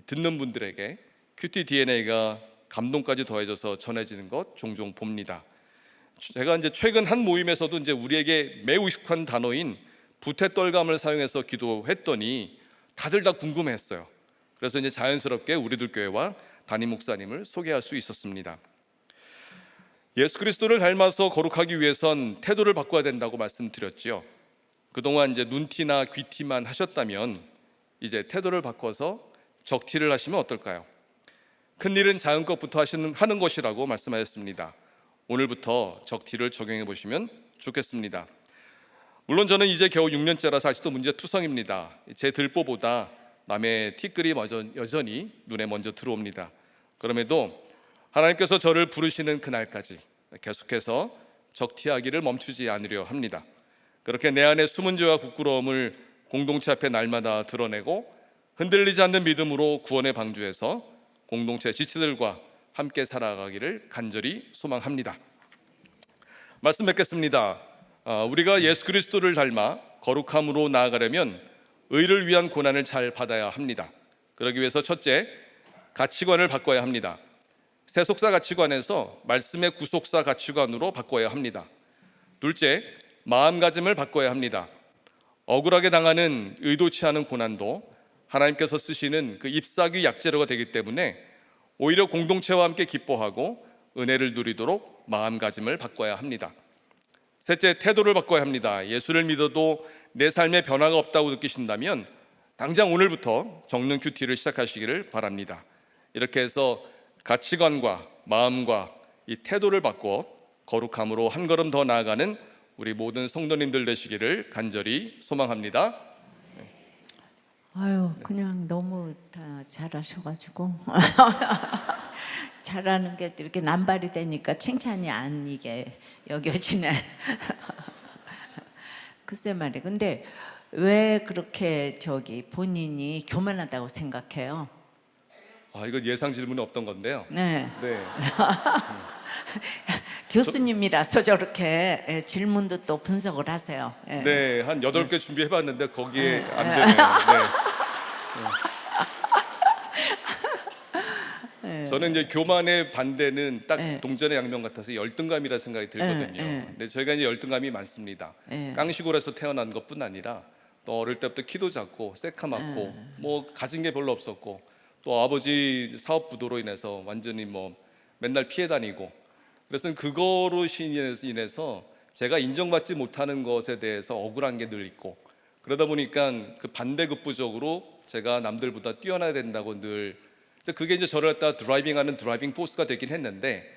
듣는 분들에게 큐티 DNA가 감동까지 더해져서 전해지는 것 종종 봅니다. 제가 이제 최근 한 모임에서도 이제 우리에게 매우 익숙한 단어인 부태떨감을 사용해서 기도했더니 다들 다 궁금해했어요. 그래서 이제 자연스럽게 우리들 교회와 담임 목사님을 소개할 수 있었습니다. 예수 그리스도를 닮아서 거룩하기 위해선 태도를 바꿔야 된다고 말씀드렸지요. 그동안 이제 눈티나 귀티만 하셨다면 이제 태도를 바꿔서 적티를 하시면 어떨까요? 큰 일은 작은 것부터 하는 것이라고 말씀하셨습니다. 오늘부터 적티를 적용해 보시면 좋겠습니다. 물론 저는 이제 겨우 6년째라서 아직도 문제투성입니다. 제 들보보다 남의 티끌이 여전히 눈에 먼저 들어옵니다. 그럼에도 하나님께서 저를 부르시는 그날까지 계속해서 적티하기를 멈추지 않으려 합니다. 그렇게 내 안의 숨은 죄와 부끄러움을 공동체 앞에 날마다 드러내고 흔들리지 않는 믿음으로 구원의 방주에서 공동체 지체들과 함께 살아가기를 간절히 소망합니다. 말씀 맺겠습니다. 우리가 예수 그리스도를 닮아 거룩함으로 나아가려면 의를 위한 고난을 잘 받아야 합니다. 그러기 위해서 첫째, 가치관을 바꿔야 합니다. 세속사 가치관에서 말씀의 구속사 가치관으로 바꿔야 합니다. 둘째, 마음가짐을 바꿔야 합니다. 억울하게 당하는 의도치 않은 고난도 하나님께서 쓰시는 그 잎사귀 약재료가 되기 때문에 오히려 공동체와 함께 기뻐하고 은혜를 누리도록 마음가짐을 바꿔야 합니다. 셋째, 태도를 바꿔야 합니다. 예수를 믿어도 내 삶에 변화가 없다고 느끼신다면 당장 오늘부터 적는 큐티를 시작하시기를 바랍니다. 이렇게 해서 가치관과 마음과 이 태도를 바꿔 거룩함으로 한 걸음 더 나아가는 우리 모든 성도님들 되시기를 간절히 소망합니다. 아유, 그냥 너무 다 잘하셔가지고 잘하는 게 이렇게 남발이 되니까 칭찬이 아니게 여겨지네. 글쎄 말이에요. 근데 왜 그렇게 본인이 교만하다고 생각해요? 이거 예상 질문이 없던 건데요. 네. 네. 교수님이라서 저렇게 질문도 또 분석을 하세요. 예. 네, 한 8개 준비해봤는데 거기에 안 되네요. 네. 저는 이제 교만의 반대는 딱 동전의 양면 같아서 열등감이라 생각이 들거든요. 근데 저희가 이제 열등감이 많습니다. 깡시골에서 태어난 것뿐 아니라 또 어릴 때부터 키도 작고 새카맣고 뭐 가진 게 별로 없었고 또 아버지 사업 부도로 인해서 완전히 뭐 맨날 피해 다니고 그래서 그거로 인해서 제가 인정받지 못하는 것에 대해서 억울한 게 늘 있고 그러다 보니까 그 반대급부적으로 제가 남들보다 뛰어나야 된다고 늘 그게 이제 저를 갖다 드라이빙하는 드라이빙 포스가 되긴 했는데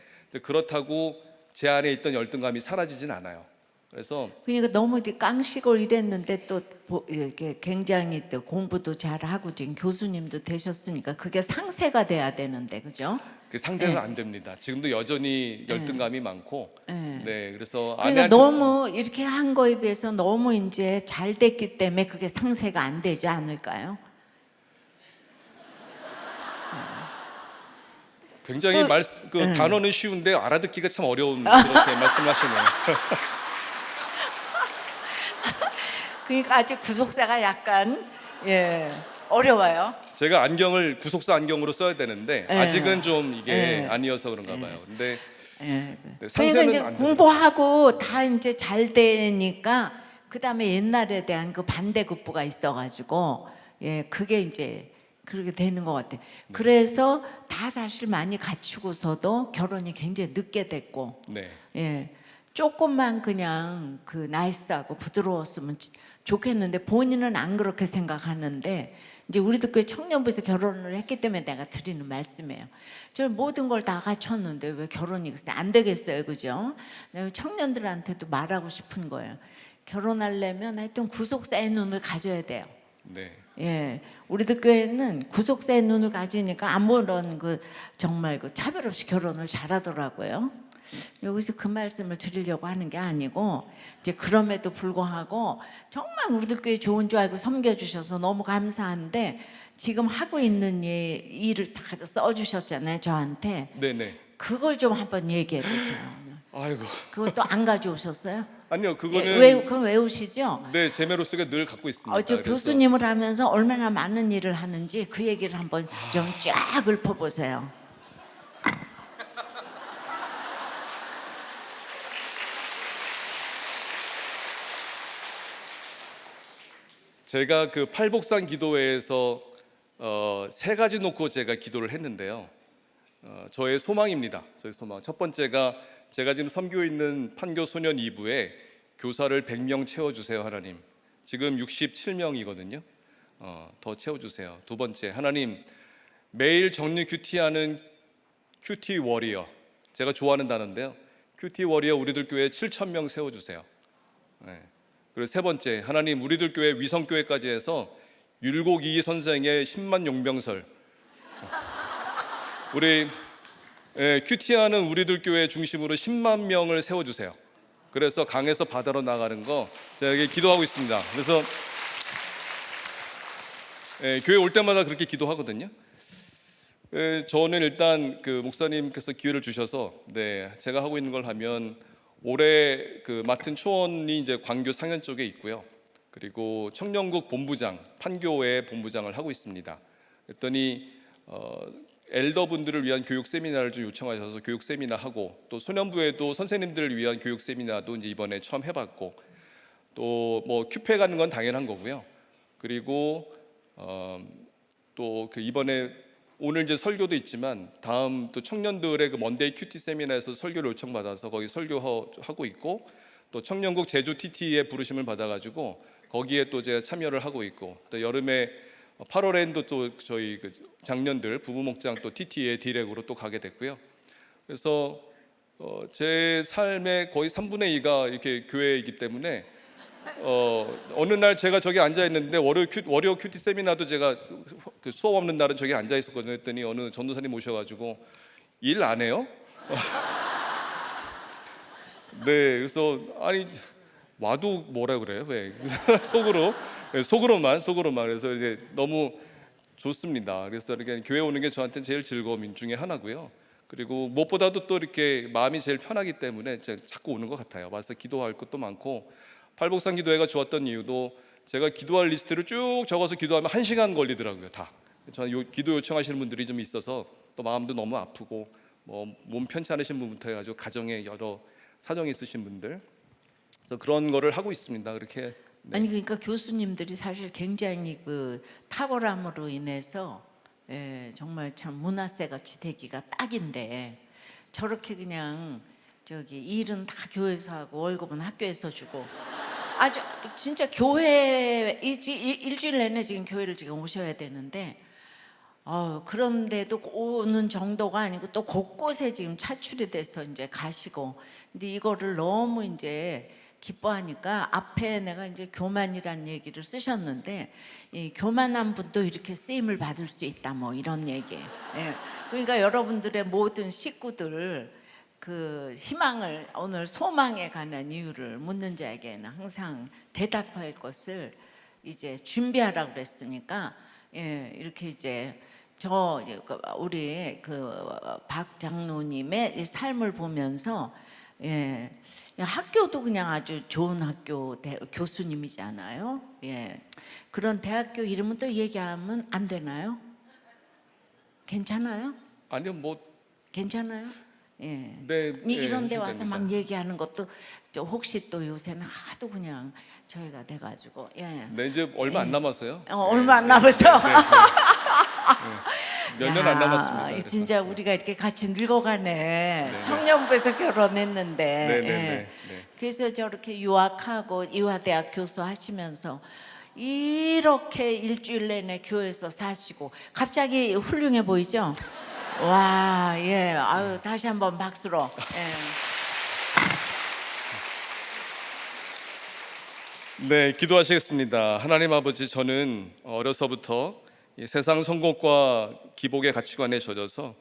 그렇다고 제 안에 있던 열등감이 사라지진 않아요. 그래서 그러니까 너무 깡시골 이랬는데 또 이렇게 굉장히 또 공부도 잘하고 지금 교수님도 되셨으니까 그게 상세가 돼야 되는데 그죠? 그 상대가 안 됩니다. 지금도 여전히 열등감이 많고, 네, 그래서 그러니까 너무 이렇게 한 거에 비해서 너무 이제 잘 됐기 때문에 그게 상세가 안 되지 않을까요? 굉장히 단어는 쉬운데 알아듣기가 참 어려운 그렇게 말씀하시네요. 그러니까 아직 구속사가 약간 어려워요. 제가 구속사 안경으로 써야 되는데 아직은 좀 이게 아니어서 그런가 봐요. 근데 네, 그러니까 상세는 이제 안 공부하고 다 이제 잘 되니까 그 다음에 옛날에 대한 그 반대급부가 있어가지고 그게 이제 그렇게 되는 것 같아요. 그래서 다 사실 많이 갖추고서도 결혼이 굉장히 늦게 됐고, 조금만 그냥 그 나이스하고 부드러웠으면 좋겠는데 본인은 안 그렇게 생각하는데 이제 우리도 그 청년부에서 결혼을 했기 때문에 내가 드리는 말씀이에요. 저는 모든 걸 다 갖췄는데 왜 결혼이 글쎄 안 되겠어요, 그죠? 청년들한테도 말하고 싶은 거예요. 결혼하려면 하여튼 구속사의 눈을 가져야 돼요. 네. 예, 우리들 교회는 구속사의 눈을 가지니까 아무런 그 정말 그 차별 없이 결혼을 잘하더라고요. 여기서 그 말씀을 드리려고 하는 게 아니고 이제 그럼에도 불구하고 정말 우리들 교회 좋은 줄 알고 섬겨주셔서 너무 감사한데 지금 하고 있는 일을 다 써주셨잖아요 저한테. 네네. 그걸 좀 한번 얘기해 보세요. 아이고. 그걸 또 안 가져오셨어요? 아니요, 그거는 그건 외우시죠? 네, 제 메로스가 늘 갖고 있습니다. 저 그래서 교수님을 하면서 얼마나 많은 일을 하는지 그 얘기를 한번 좀 쫙 읊어보세요. 제가 그 팔복산 기도회에서 세 가지 놓고 제가 기도를 했는데요. 저의 소망입니다. 저의 소망. 첫 번째가 제가 지금 섬기고 있는 판교 소년 2부에 교사를 100명 채워주세요 하나님. 지금 67명이거든요. 더 채워주세요. 두 번째, 하나님 매일 정리 큐티하는 큐티 워리어, 제가 좋아하는 단어인데요. 큐티 워리어 우리들 교회 7,000명 세워주세요. 네. 그리고 세 번째, 하나님 우리들 교회 위성교회까지 해서 율곡이 선생의 10만 용병설, 우리 큐티하는 우리들 교회 중심으로 10만 명을 세워주세요. 그래서 강에서 바다로 나가는 거 제가 여기 기도하고 있습니다. 그래서 교회 올 때마다 그렇게 기도하거든요. 저는 일단 그 목사님께서 기회를 주셔서 제가 하고 있는 걸 하면 올해 그 맡은 초원이 이제 광교 상현 쪽에 있고요. 그리고 청년국 본부장, 판교회 본부장을 하고 있습니다. 그랬더니 엘더분들을 위한 교육 세미나를 좀 요청하셔서 교육 세미나 하고, 또 소년부에도 선생님들을 위한 교육 세미나도 이제 이번에 처음 해봤고, 또 뭐 큐페 가는 건 당연한 거고요. 그리고 또 그 이번에 오늘 이제 설교도 있지만 다음 또 청년들의 그 먼데이 큐티 세미나에서 설교를 요청받아서 거기 설교하고 있고, 또 청년국 제주 TT에 부르심을 받아가지고 거기에 또 제가 참여를 하고 있고, 또 여름에 8월에는 또 저희 그 장년들 부부 목장 또 TT의 디렉으로 또 가게 됐고요. 그래서 제 삶의 거의 3분의 2가 이렇게 교회이기 때문에 어느 날 제가 저기 앉아 있는데 월요 큐티 세미나도 제가 그 수업 없는 날은 저기 앉아 있었거든요. 했더니 어느 전도사님 오셔가지고 일 안 해요? 네, 그래서 아니 와도 뭐라 그래요? 왜 속으로만 그래서 이제 너무 좋습니다. 그래서 이렇게 교회 오는 게 저한테는 제일 즐거움 중에 하나고요. 그리고 무엇보다도 또 이렇게 마음이 제일 편하기 때문에 제가 자꾸 오는 것 같아요. 와서 기도할 것도 많고, 팔복산 기도회가 좋았던 이유도 제가 기도할 리스트를 쭉 적어서 기도하면 1시간 걸리더라고요. 다. 저는 기도 요청하시는 분들이 좀 있어서 또 마음도 너무 아프고 뭐 몸 편치 않으신 분부터 해가지고 가정에 여러 사정이 있으신 분들, 그래서 그런 거를 하고 있습니다. 그렇게. 네. 아니 그러니까 교수님들이 사실 굉장히 그 탁월함으로 인해서 정말 참 문화세 같이 되기가 딱인데, 저렇게 그냥 저기 일은 다 교회에서 하고 월급은 학교에서 주고 아주 진짜 교회 일주일 내내 지금 교회를 지금 오셔야 되는데 그런데도 오는 정도가 아니고 또 곳곳에 지금 차출이 돼서 이제 가시고, 근데 이거를 너무 이제 기뻐하니까 앞에 내가 이제 교만이란 얘기를 쓰셨는데, 이 교만한 분도 이렇게 쓰임을 받을 수 있다 뭐 이런 얘기예요. 그러니까 여러분들의 모든 식구들 그 희망을, 오늘 소망에 관한 이유를 묻는 자에게는 항상 대답할 것을 이제 준비하라고 그랬으니까 이렇게 이제 우리 그 박 장로님의 이 삶을 보면서 학교도 그냥 아주 좋은 학교 교수님이잖아요. 그런 대학교 이름은 또 얘기하면 안 되나요? 괜찮아요? 아니요, 뭐 괜찮아요? 네, 이런 데 와서 됩니다. 막 얘기하는 것도 혹시 또 요새는 하도 그냥 저희가 돼가지고 네, 이제 얼마 안 남았어요. 얼마 안 남았어. 몇 년 안 야, 남았습니다. 그래서. 진짜 우리가 이렇게 같이 늙어가네. 네. 청년부에서 결혼했는데. 네. 그래서 저렇게 유학하고 이화대학 교수 하시면서 이렇게 일주일 내내 교회에서 사시고 갑자기 훌륭해 보이죠? 와, 아유 다시 한번 박수로. 네, 기도하시겠습니다. 하나님 아버지, 저는 어려서부터 이 세상 성공과 기복의 가치관에 젖어서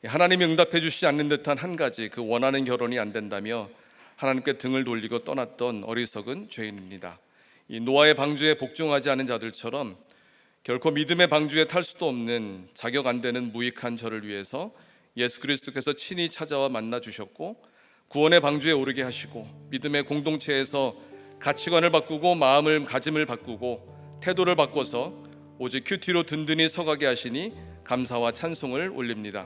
하나님이 응답해 주시지 않는 듯한 한 가지 그 원하는 결혼이 안 된다며 하나님께 등을 돌리고 떠났던 어리석은 죄인입니다. 이 노아의 방주에 복종하지 않은 자들처럼 결코 믿음의 방주에 탈 수도 없는 자격 안 되는 무익한 저를 위해서 예수 그리스도께서 친히 찾아와 만나 주셨고 구원의 방주에 오르게 하시고 믿음의 공동체에서 가치관을 바꾸고 마음가짐을 바꾸고 태도를 바꿔서 오직 큐티로 든든히 서가게 하시니 감사와 찬송을 올립니다.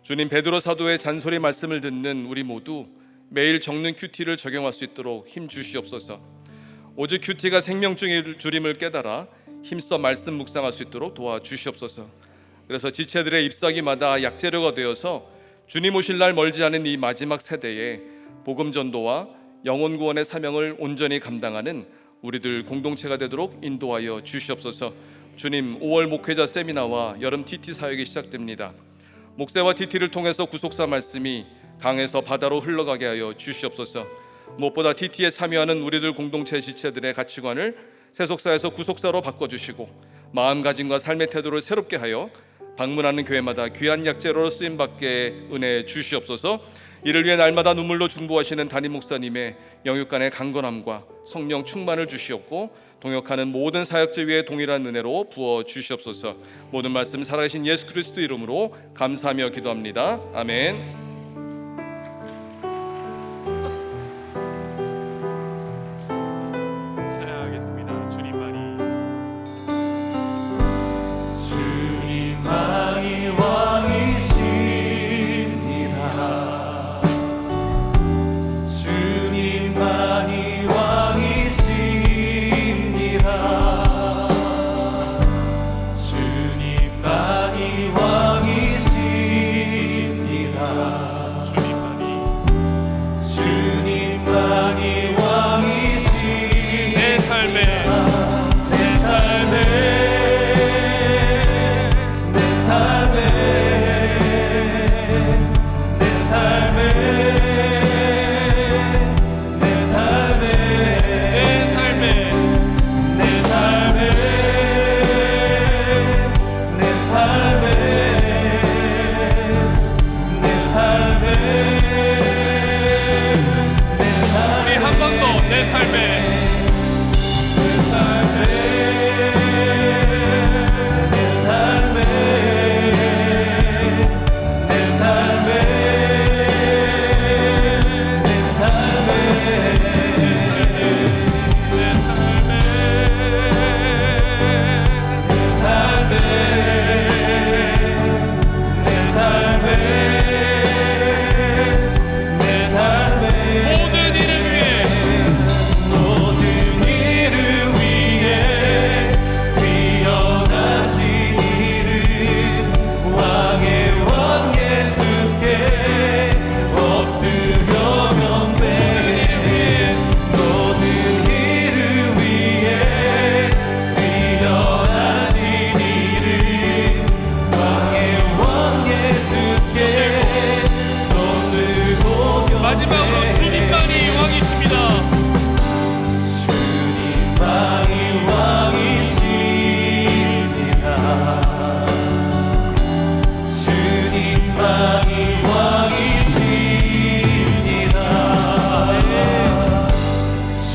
주님, 베드로 사도의 잔소리 말씀을 듣는 우리 모두 매일 적는 큐티를 적용할 수 있도록 힘 주시옵소서. 오직 큐티가 생명줄임을 깨달아 힘써 말씀 묵상할 수 있도록 도와주시옵소서. 그래서 지체들의 잎사귀마다 약재료가 되어서 주님 오실 날 멀지 않은 이 마지막 세대에 복음 전도와 영혼 구원의 사명을 온전히 감당하는 우리들 공동체가 되도록 인도하여 주시옵소서. 주님, 5월 목회자 세미나와 여름 TT 사역이 시작됩니다. 목세와 TT를 통해서 구속사 말씀이 강에서 바다로 흘러가게 하여 주시옵소서. 무엇보다 TT에 참여하는 우리들 공동체 지체들의 가치관을 세속사에서 구속사로 바꿔주시고 마음가짐과 삶의 태도를 새롭게 하여 방문하는 교회마다 귀한 약재로로 쓰임받게 은혜 주시옵소서. 이를 위해 날마다 눈물로 중보하시는 담임 목사님의 영육간의 강건함과 성령 충만을 주시옵고 동역하는 모든 사역자 위에 동일한 은혜로 부어 주시옵소서. 모든 말씀 살아계신 예수 그리스도 이름으로 감사하며 기도합니다. 아멘. 찬양하겠습니다. 주님만이 왕이십니다. 주님만이 왕이십니다. 주님만이 왕이십니다. 주님만이 왕이십니다. 내 삶에 우리 한 번 더 내 삶에 마지막으로 주님만이 왕이십니다. 주님만이 왕이십니다. 주님만이 왕이십니다.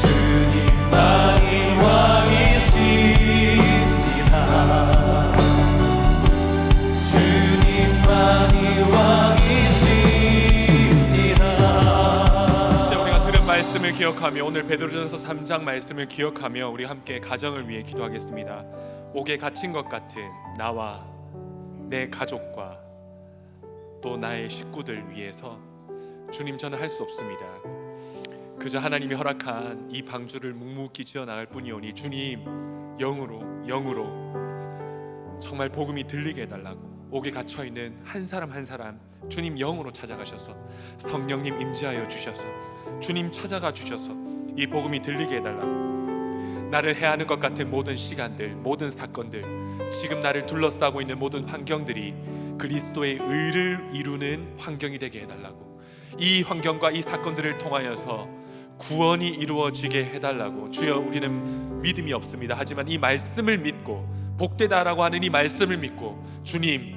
주님만이 왕이십니다. 주님만이 왕이십니다. 우리가 들은 말씀을 기억하며 오늘 베드로전서 3장 말씀을 기억하며 우리 함께 가정을 위해 기도하겠습니다. 옥에 갇힌 것 같은 나와 내 가족과 또 나의 식구들 위해서 주님, 저는 할 수 없습니다. 그저 하나님이 허락한 이 방주를 묵묵히 지어나갈 뿐이오니 주님, 영으로 정말 복음이 들리게 해달라고 옥에 갇혀있는 한 사람 한 사람 주님 영으로 찾아가셔서 성령님 임재하여 주셔서 주님 찾아가 주셔서 이 복음이 들리게 해달라고, 나를 해하는 것 같은 모든 시간들, 모든 사건들, 지금 나를 둘러싸고 있는 모든 환경들이 그리스도의 의를 이루는 환경이 되게 해달라고, 이 환경과 이 사건들을 통하여서 구원이 이루어지게 해달라고. 주여, 우리는 믿음이 없습니다. 하지만 이 말씀을 믿고, 복되다라고 하는 이 말씀을 믿고, 주님의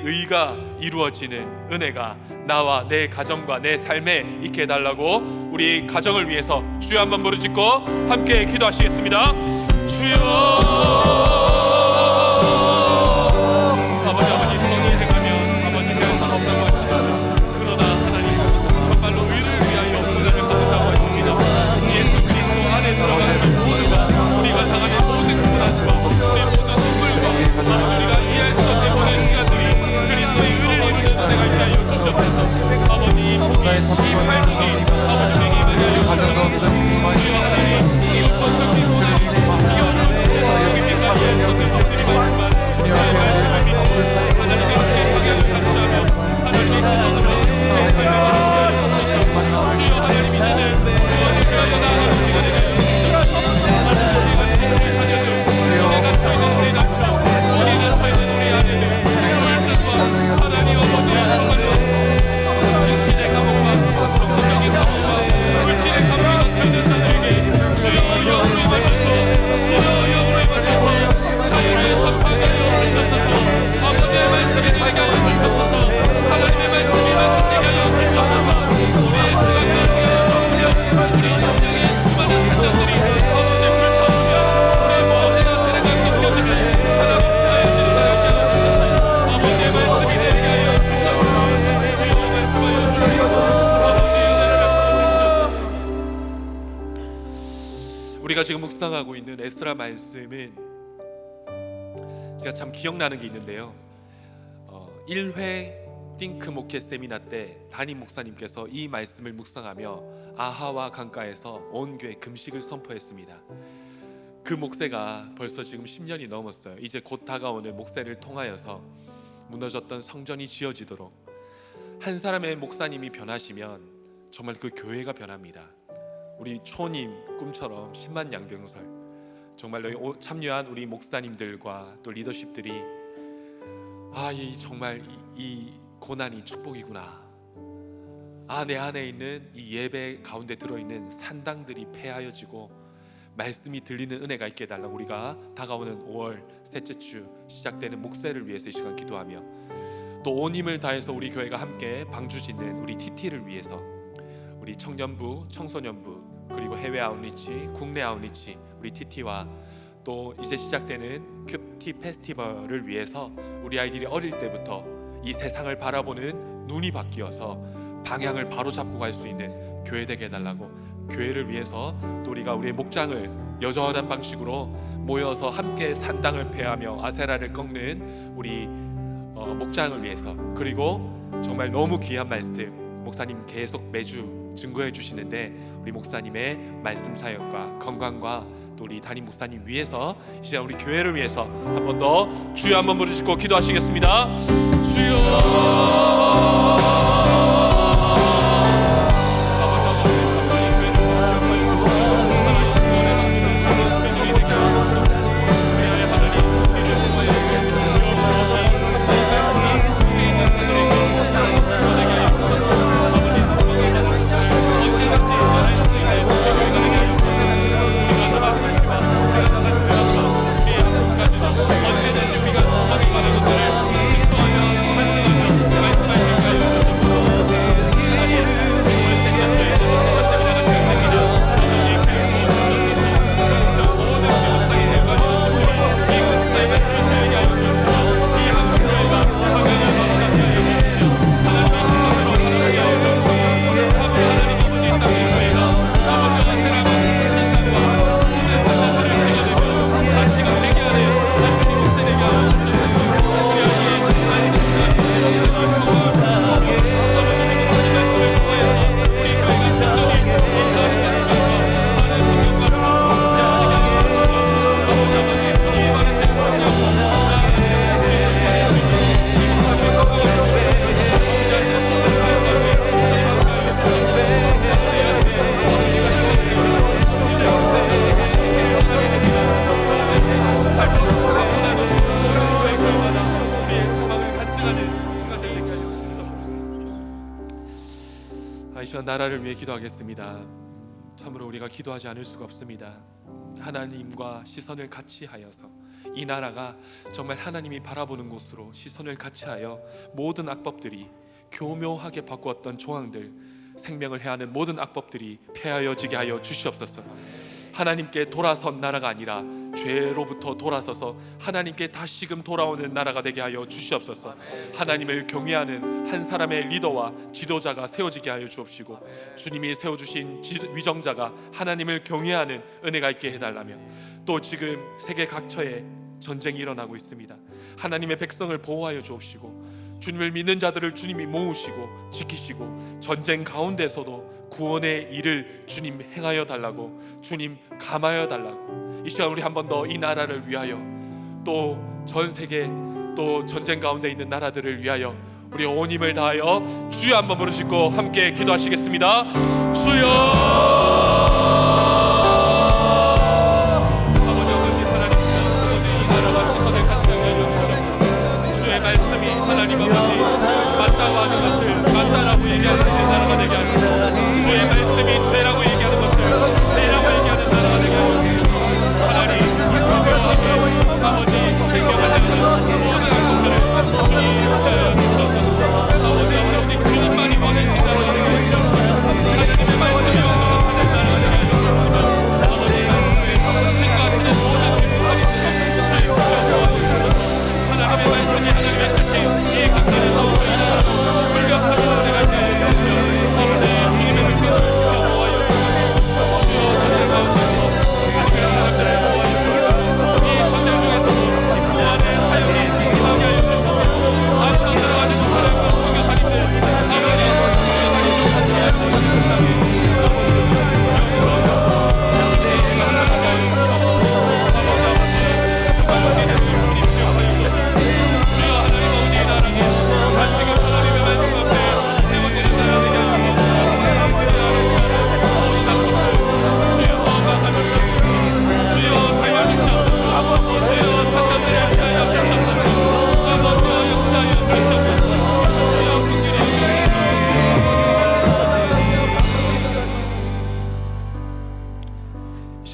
의가 이루어지는 은혜가 나와 내 가정과 내 삶에 있게 해달라고 우리 가정을 위해서 주여 한번 부르짖고 함께 기도하시겠습니다. 주여, 아버지 성이 행하면 아버지가 상없다고 하시면, 그러나 하나님 정말로 의를 위하여 고난을 받는다고 하십니다. 예수 그리스도 안에 들어가는 모두가 우리가 당하는 모든 고난과 우리 모든 눈물과 우리가 이해할 수 없는 모든 시간들이 그리스도의 의를 이루는 은혜가 있게 하여 주시옵소서. 아버지 이 팔복이 아버지에게 임하여 주시옵소서. 주여 하나님, 이 어떤 것이 고난이 이 어떤 것이 드리지만 주의 말씀을 믿고 하나님의 함께 하게 하시며 하나님의 기도로 내 삶을 걸어주게 주옵소서. 주여 하나님, 이제는 구원을 위하여 나아가는 시간이 되어 주옵소서. 하나님, 내가 믿음을 가져도 내가 살는 내 남편, 우리가 살는 우리 아내들, 주여 하나님 아버지, 정말로 육신의 감옥과 정신적인 감옥과 물질의 감옥이 넘쳐있는 자들에게 주여 영으로 임하셔서 영으로 임하셔서 자유를 선포하게 하여 주셔서 아버지의 말씀이 되게 하여 주셔서 하나님의 말씀이 말씀되게 하여 주셔서 우리의 생각과 우리 영역의 수많은 사람들이 아버지의 불타오며 우리의 모든 생각이 느껴지는 하나님 자유를 하게 하여 주셔서 아버지의 말씀이 되게 하여 주셔서 주여 말씀하여 주셔서 아버지의 은혜를 베풀어 주셔서. 우리가 지금 묵상하고 있는 에스라 말씀은 제가 참 기억나는 게 있는데요. 1회 띵크 목회 세미나 때 담임 목사님께서 이 말씀을 묵상하며 아하와 강가에서 온 교회 금식을 선포했습니다. 그 목회가 벌써 지금 10년이 넘었어요. 이제 곧 다가오는 목회를 통하여서 무너졌던 성전이 지어지도록 한 사람의 목사님이 변하시면 정말 그 교회가 변합니다. 우리 초님 꿈처럼 10만 양병설, 정말로 참여한 우리 목사님들과 또 리더십들이 정말 이 고난이 축복이구나. 내 안에 있는 이 예배 가운데 들어있는 산당들이 폐하여지고 말씀이 들리는 은혜가 있게 해달라고 우리가 다가오는 5월 셋째 주 시작되는 목세를 위해서 이 시간 기도하며 또 온 힘을 다해서 우리 교회가 함께 방주 짓는 우리 TT를 위해서 우리 청년부, 청소년부, 그리고 해외 아웃리치, 국내 아웃리치, 우리 TT와 또 이제 시작되는 큐티 페스티벌을 위해서 우리 아이들이 어릴 때부터 이 세상을 바라보는 눈이 바뀌어서 방향을 바로 잡고 갈 수 있는 교회 되게 해달라고, 교회를 위해서 또 우리가 우리의 목장을 여전한 방식으로 모여서 함께 산당을 폐하며 아세라를 꺾는 우리 목장을 위해서, 그리고 정말 너무 귀한 말씀 목사님 계속 매주 증거해 주시는데 우리 목사님의 말씀 사역과 건강과 또 우리 담임 목사님 위해서 이 시간 우리 교회를 위해서 한 번 더 주여 한번 부르짖고 기도하시겠습니다. 주여. 언제든지 우리가 소망이 가는 것들을 증거하여 말씀하여 이 시간 나라를 위해 기도하겠습니다. 참으로 우리가 기도하지 않을 수가 없습니다. 하나님과 시선을 같이 하여서 이 나라가 정말 하나님이 바라보는 곳으로 시선을 같이 하여 모든 악법들이 교묘하게 바꾸었던 조항들, 생명을 해하는 모든 악법들이 폐하여지게 하여 주시옵소서. 하나님께 돌아선 나라가 아니라 죄로부터 돌아서서 하나님께 다시금 돌아오는 나라가 되게 하여 주시옵소서. 하나님을 경외하는 한 사람의 리더와 지도자가 세워지게 하여 주옵시고, 주님이 세워주신 위정자가 하나님을 경외하는 은혜가 있게 해달라며, 또 지금 세계 각처에 전쟁이 일어나고 있습니다. 하나님의 백성을 보호하여 주옵시고, 주님을 믿는 자들을 주님이 모으시고 지키시고, 전쟁 가운데서도 구원의 일을 주님 행하여 달라고, 주님 감하여 달라고, 이 시간 우리 한 번 더 이 나라를 위하여, 또 전 세계, 또 전쟁 가운데 있는 나라들을 위하여 우리 온 힘을 다하여 주여 한번 부르시고 함께 기도하시겠습니다. 주여, 아버지 하나님, 이 나라와 시선을 같이 하여 주시옵소서. 주의 말씀이 하나님 아버지 맞다고 하는 것을 맞다라고 얘기하는 나라가 되게 하시고, 주의 말씀이 죄라고 얘기하는 것을 죄라고 얘기하는 나라가 되게 하시고, 하나님 교묘하게 아버지 생명하지 않는 모든 악법들을 주님 주셔서 아버지 주님만이 원하신 나라가 되게 하시옵소서. 하나님의 말씀이 완성하는 나라가 되게 하시옵소서. 아버지 생각하는 모든 행복함이 주여 하나님의 말씀이 하나님의 뜻이 이 각자의 사업을 불격하는 은혜가 되게 하시옵소서. 아버지 주님의 말씀을 지켜 모아요 주여 전쟁 가운데서 하나님의 사람들을 모아요 이 전쟁 중에서도 구원의 사역이 임하게 하여 주옵소서. 아름다운 나라가 되는 사람과 선교사님들 아버지 선교사님들 함께 하시옵소서.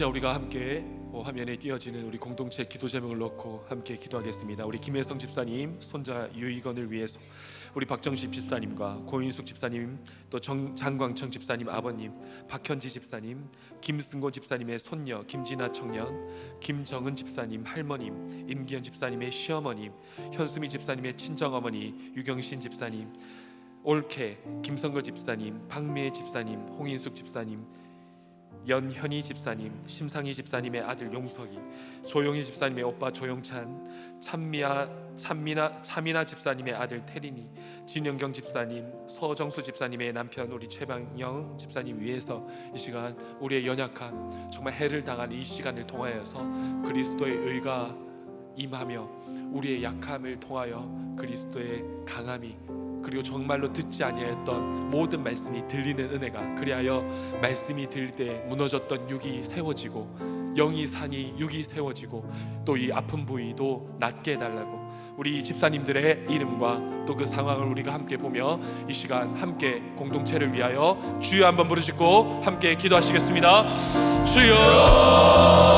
우리가 함께 화면에 띄어지는 우리 공동체 기도 제목을 놓고 함께 기도하겠습니다. 우리 김혜성 집사님 손자 유이건을 위해서, 우리 박정식 집사님과 고인숙 집사님, 또 장광청 집사님 아버님, 박현지 집사님, 김승고 집사님의 손녀 김진아 청년, 김정은 집사님 할머님, 임기현 집사님의 시어머님, 현수미 집사님의 친정어머니 유경신 집사님, 올케 김성거 집사님, 박미애 집사님, 홍인숙 집사님, 연현희 집사님, 심상희 집사님의 아들 용석이, 조용희 집사님의 오빠 조용찬, 참미나 집사님의 아들 태린이, 진영경 집사님, 서정수 집사님의 남편 우리 최방영 집사님 위해서 이 시간 우리의 연약함, 정말 해를 당한 이 시간을 통하여서 그리스도의 의가 임하며 우리의 약함을 통하여 그리스도의 강함이, 그리고 정말로 듣지 아니하였던 모든 말씀이 들리는 은혜가, 그리하여 말씀이 들릴 때 무너졌던 육이 세워지고, 영이 산이 육이 세워지고, 또 이 아픈 부위도 낫게 해달라고, 우리 집사님들의 이름과 또 그 상황을 우리가 함께 보며 이 시간 함께 공동체를 위하여 주여 한번 부르짖고 함께 기도하시겠습니다. 주여,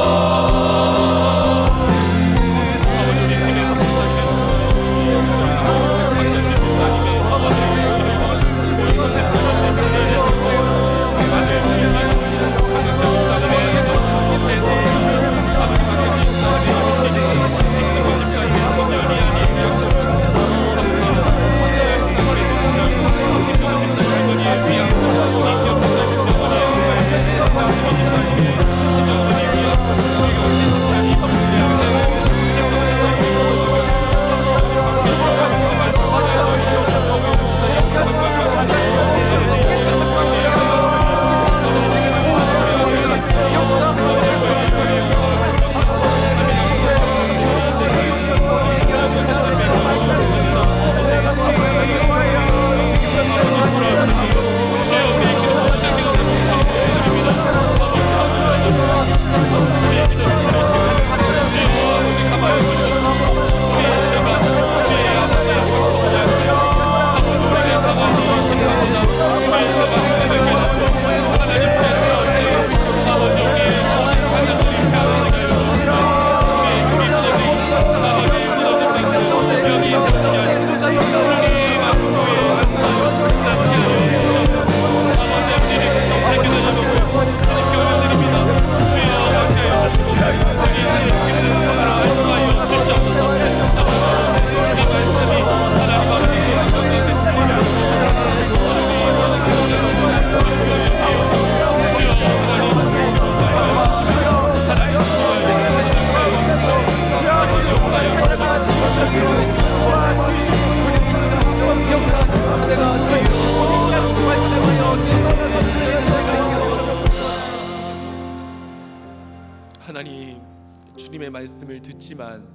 복음의 말씀을 듣지만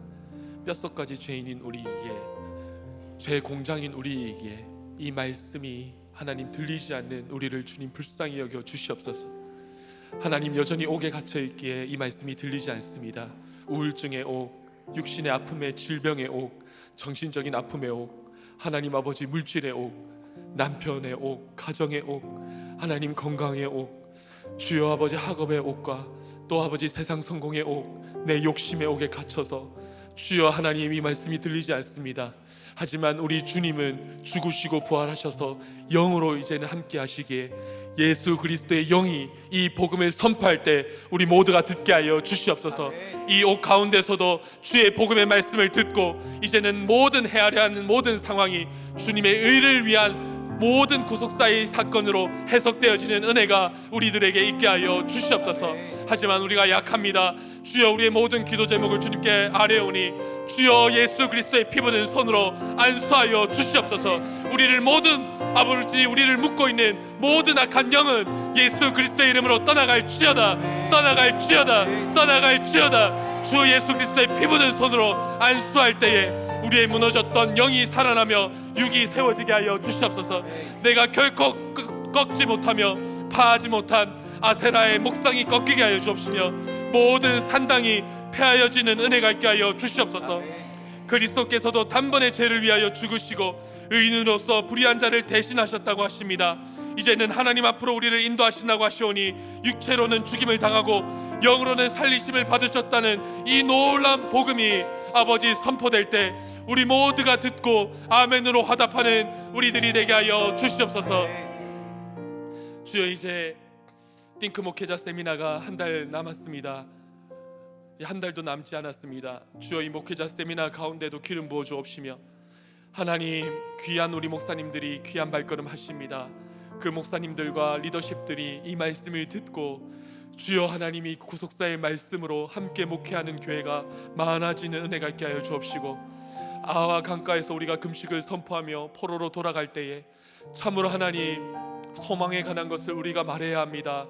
뼛속까지 죄인인 우리에게, 죄 공장인 우리에게 이 말씀이 하나님 들리지 않는 우리를 주님 불쌍히 여겨 주시옵소서. 하나님 여전히 옥에 갇혀 있기에 이 말씀이 들리지 않습니다. 우울증의 옥, 육신의 아픔의 질병의 옥, 정신적인 아픔의 옥, 하나님 아버지 물질의 옥, 남편의 옥, 가정의 옥, 하나님 건강의 옥, 주여 아버지 학업의 옥과 또 아버지 세상 성공의 옥, 내 욕심의 옥에 갇혀서 주여 하나님 이 말씀이 들리지 않습니다. 하지만 우리 주님은 죽으시고 부활하셔서 영으로 이제는 함께 하시기에 예수 그리스도의 영이 이 복음을 선포할 때 우리 모두가 듣게 하여 주시옵소서. 이 옥 가운데서도 주의 복음의 말씀을 듣고 이제는 모든 헤아려 하는 모든 상황이 주님의 의를 위한 모든 구속사의 사건으로 해석되어지는 은혜가 우리들에게 있게 하여 주시옵소서. 하지만 우리가 약합니다. 주여 우리의 모든 기도 제목을 주님께 아뢰오니 주여 예수 그리스도의 피 묻은 손으로 안수하여 주시옵소서. 우리를 모든 아버지 우리를 묶고 있는 모든 악한 영은 예수 그리스도의 이름으로 떠나갈지어다, 떠나갈지어다, 떠나갈지어다. 주 예수 그리스도의 피 묻은 손으로 안수할 때에 우리의 무너졌던 영이 살아나며 육이 세워지게 하여 주시옵소서. 내가 결코 꺾지 못하며 파하지 못한 아세라의 목상이 꺾이게 하여 주옵시며 모든 산당이 폐하여지는 은혜가 있게 하여 주시옵소서. 그리스도께서도 단번에 죄를 위하여 죽으시고 의인으로서 불의한 자를 대신하셨다고 하십니다. 이제는 하나님 앞으로 우리를 인도하신다고 하시오니 육체로는 죽임을 당하고 영으로는 살리심을 받으셨다는 이 놀라운 복음이 아버지 선포될 때 우리 모두가 듣고 아멘으로 화답하는 우리들이 되게 하여 주시옵소서. 주여 이제 띵크 목회자 세미나가 한 달 남았습니다. 한 달도 남지 않았습니다. 주여 이 목회자 세미나 가운데도 기름 부어 주옵시며 하나님 귀한 우리 목사님들이 귀한 발걸음 하십니다. 그 목사님들과 리더십들이 이 말씀을 듣고 주여 하나님이 구속사의 말씀으로 함께 목회하는 교회가 많아지는 은혜가 있게 하여 주옵시고 아와 강가에서 우리가 금식을 선포하며 포로로 돌아갈 때에 참으로 하나님 소망에 관한 것을 우리가 말해야 합니다.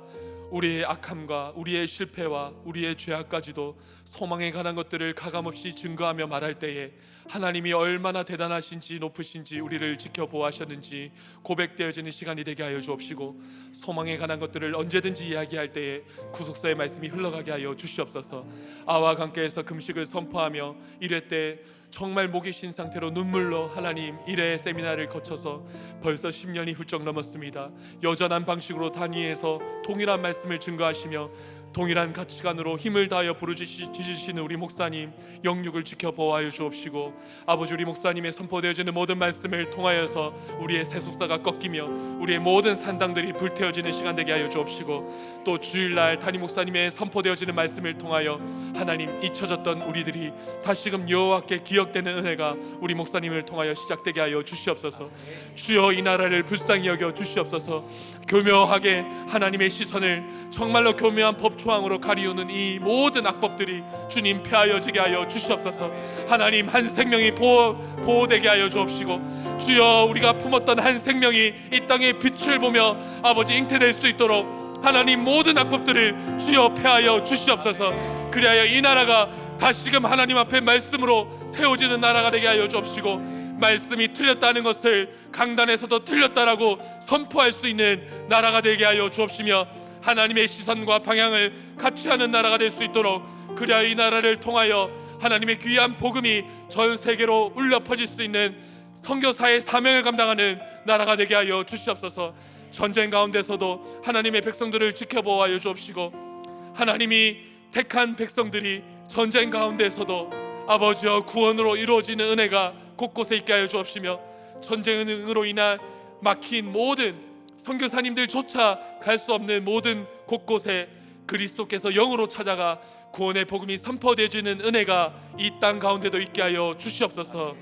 우리의 악함과 우리의 실패와 우리의 죄악까지도 소망에 관한 것들을 가감없이 증거하며 말할 때에 하나님이 얼마나 대단하신지 높으신지 우리를 지켜보아하셨는지 고백되어지는 시간이 되게 하여 주옵시고 소망에 관한 것들을 언제든지 이야기할 때에 구속사의 말씀이 흘러가게 하여 주시옵소서. 아와 강가에서 금식을 선포하며 이래 때 정말 목이 쉰 상태로 눈물로 하나님 1회 세미나를 거쳐서 벌써 10년이 훌쩍 넘었습니다. 여전한 방식으로 단위에서 동일한 말씀을 증거하시며 동일한 가치관으로 힘을 다하여 부르짖으시는 우리 목사님 영육을 지켜보아여 주옵시고 아버지 우리 목사님의 선포되어지는 모든 말씀을 통하여서 우리의 세속사가 꺾이며 우리의 모든 산당들이 불태워지는 시간 되게 하여 주옵시고 또 주일날 담임 목사님의 선포되어지는 말씀을 통하여 하나님 잊혀졌던 우리들이 다시금 여호와께 기억되는 은혜가 우리 목사님을 통하여 시작되게 하여 주시옵소서. 주여 이 나라를 불쌍히 여겨 주시옵소서. 교묘하게 하나님의 시선을 정말로 교묘한 법조항으로 가리우는 이 모든 악법들이 주님 폐하여지게 하여 주시옵소서. 하나님 한 생명이 보호되게 하여 주옵시고 주여 우리가 품었던 한 생명이 이 땅의 빛을 보며 아버지 잉태될 수 있도록 하나님 모든 악법들을 주여 폐하여 주시옵소서. 그리하여 이 나라가 다시금 하나님 앞에 말씀으로 세워지는 나라가 되게 하여 주옵시고 말씀이 틀렸다는 것을 강단에서도 틀렸다라고 선포할 수 있는 나라가 되게 하여 주옵시며 하나님의 시선과 방향을 같이 하는 나라가 될 수 있도록 그리하여 이 나라를 통하여 하나님의 귀한 복음이 전 세계로 울려 퍼질 수 있는 선교사의 사명을 감당하는 나라가 되게 하여 주시옵소서. 전쟁 가운데서도 하나님의 백성들을 지켜보아여 주옵시고 하나님이 택한 백성들이 전쟁 가운데서도 아버지여 구원으로 이루어지는 은혜가 곳곳에 있게 하여 주옵시며 전쟁으로 인한 막힌 모든 선교사님들조차 갈 수 없는 모든 곳곳에 그리스도께서 영으로 찾아가 구원의 복음이 선포되어지는 은혜가 이 땅 가운데도 있게 하여 주시옵소서.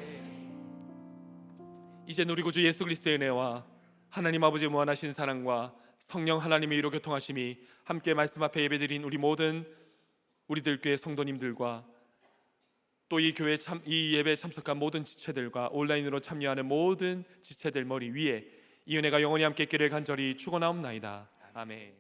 이제 우리 구주 예수 그리스도의 은혜와 하나님 아버지의 무한하신 사랑과 성령 하나님의 이로 교통하심이 함께 말씀 앞에 예배드린 우리 모든 우리들 교회 성도님들과 또 이 교회 이 예배에 참석한 모든 지체들과 온라인으로 참여하는 모든 지체들 머리 위에 이 은혜가 영원히 함께 있기를 간절히 축원하옵나이다. 아멘.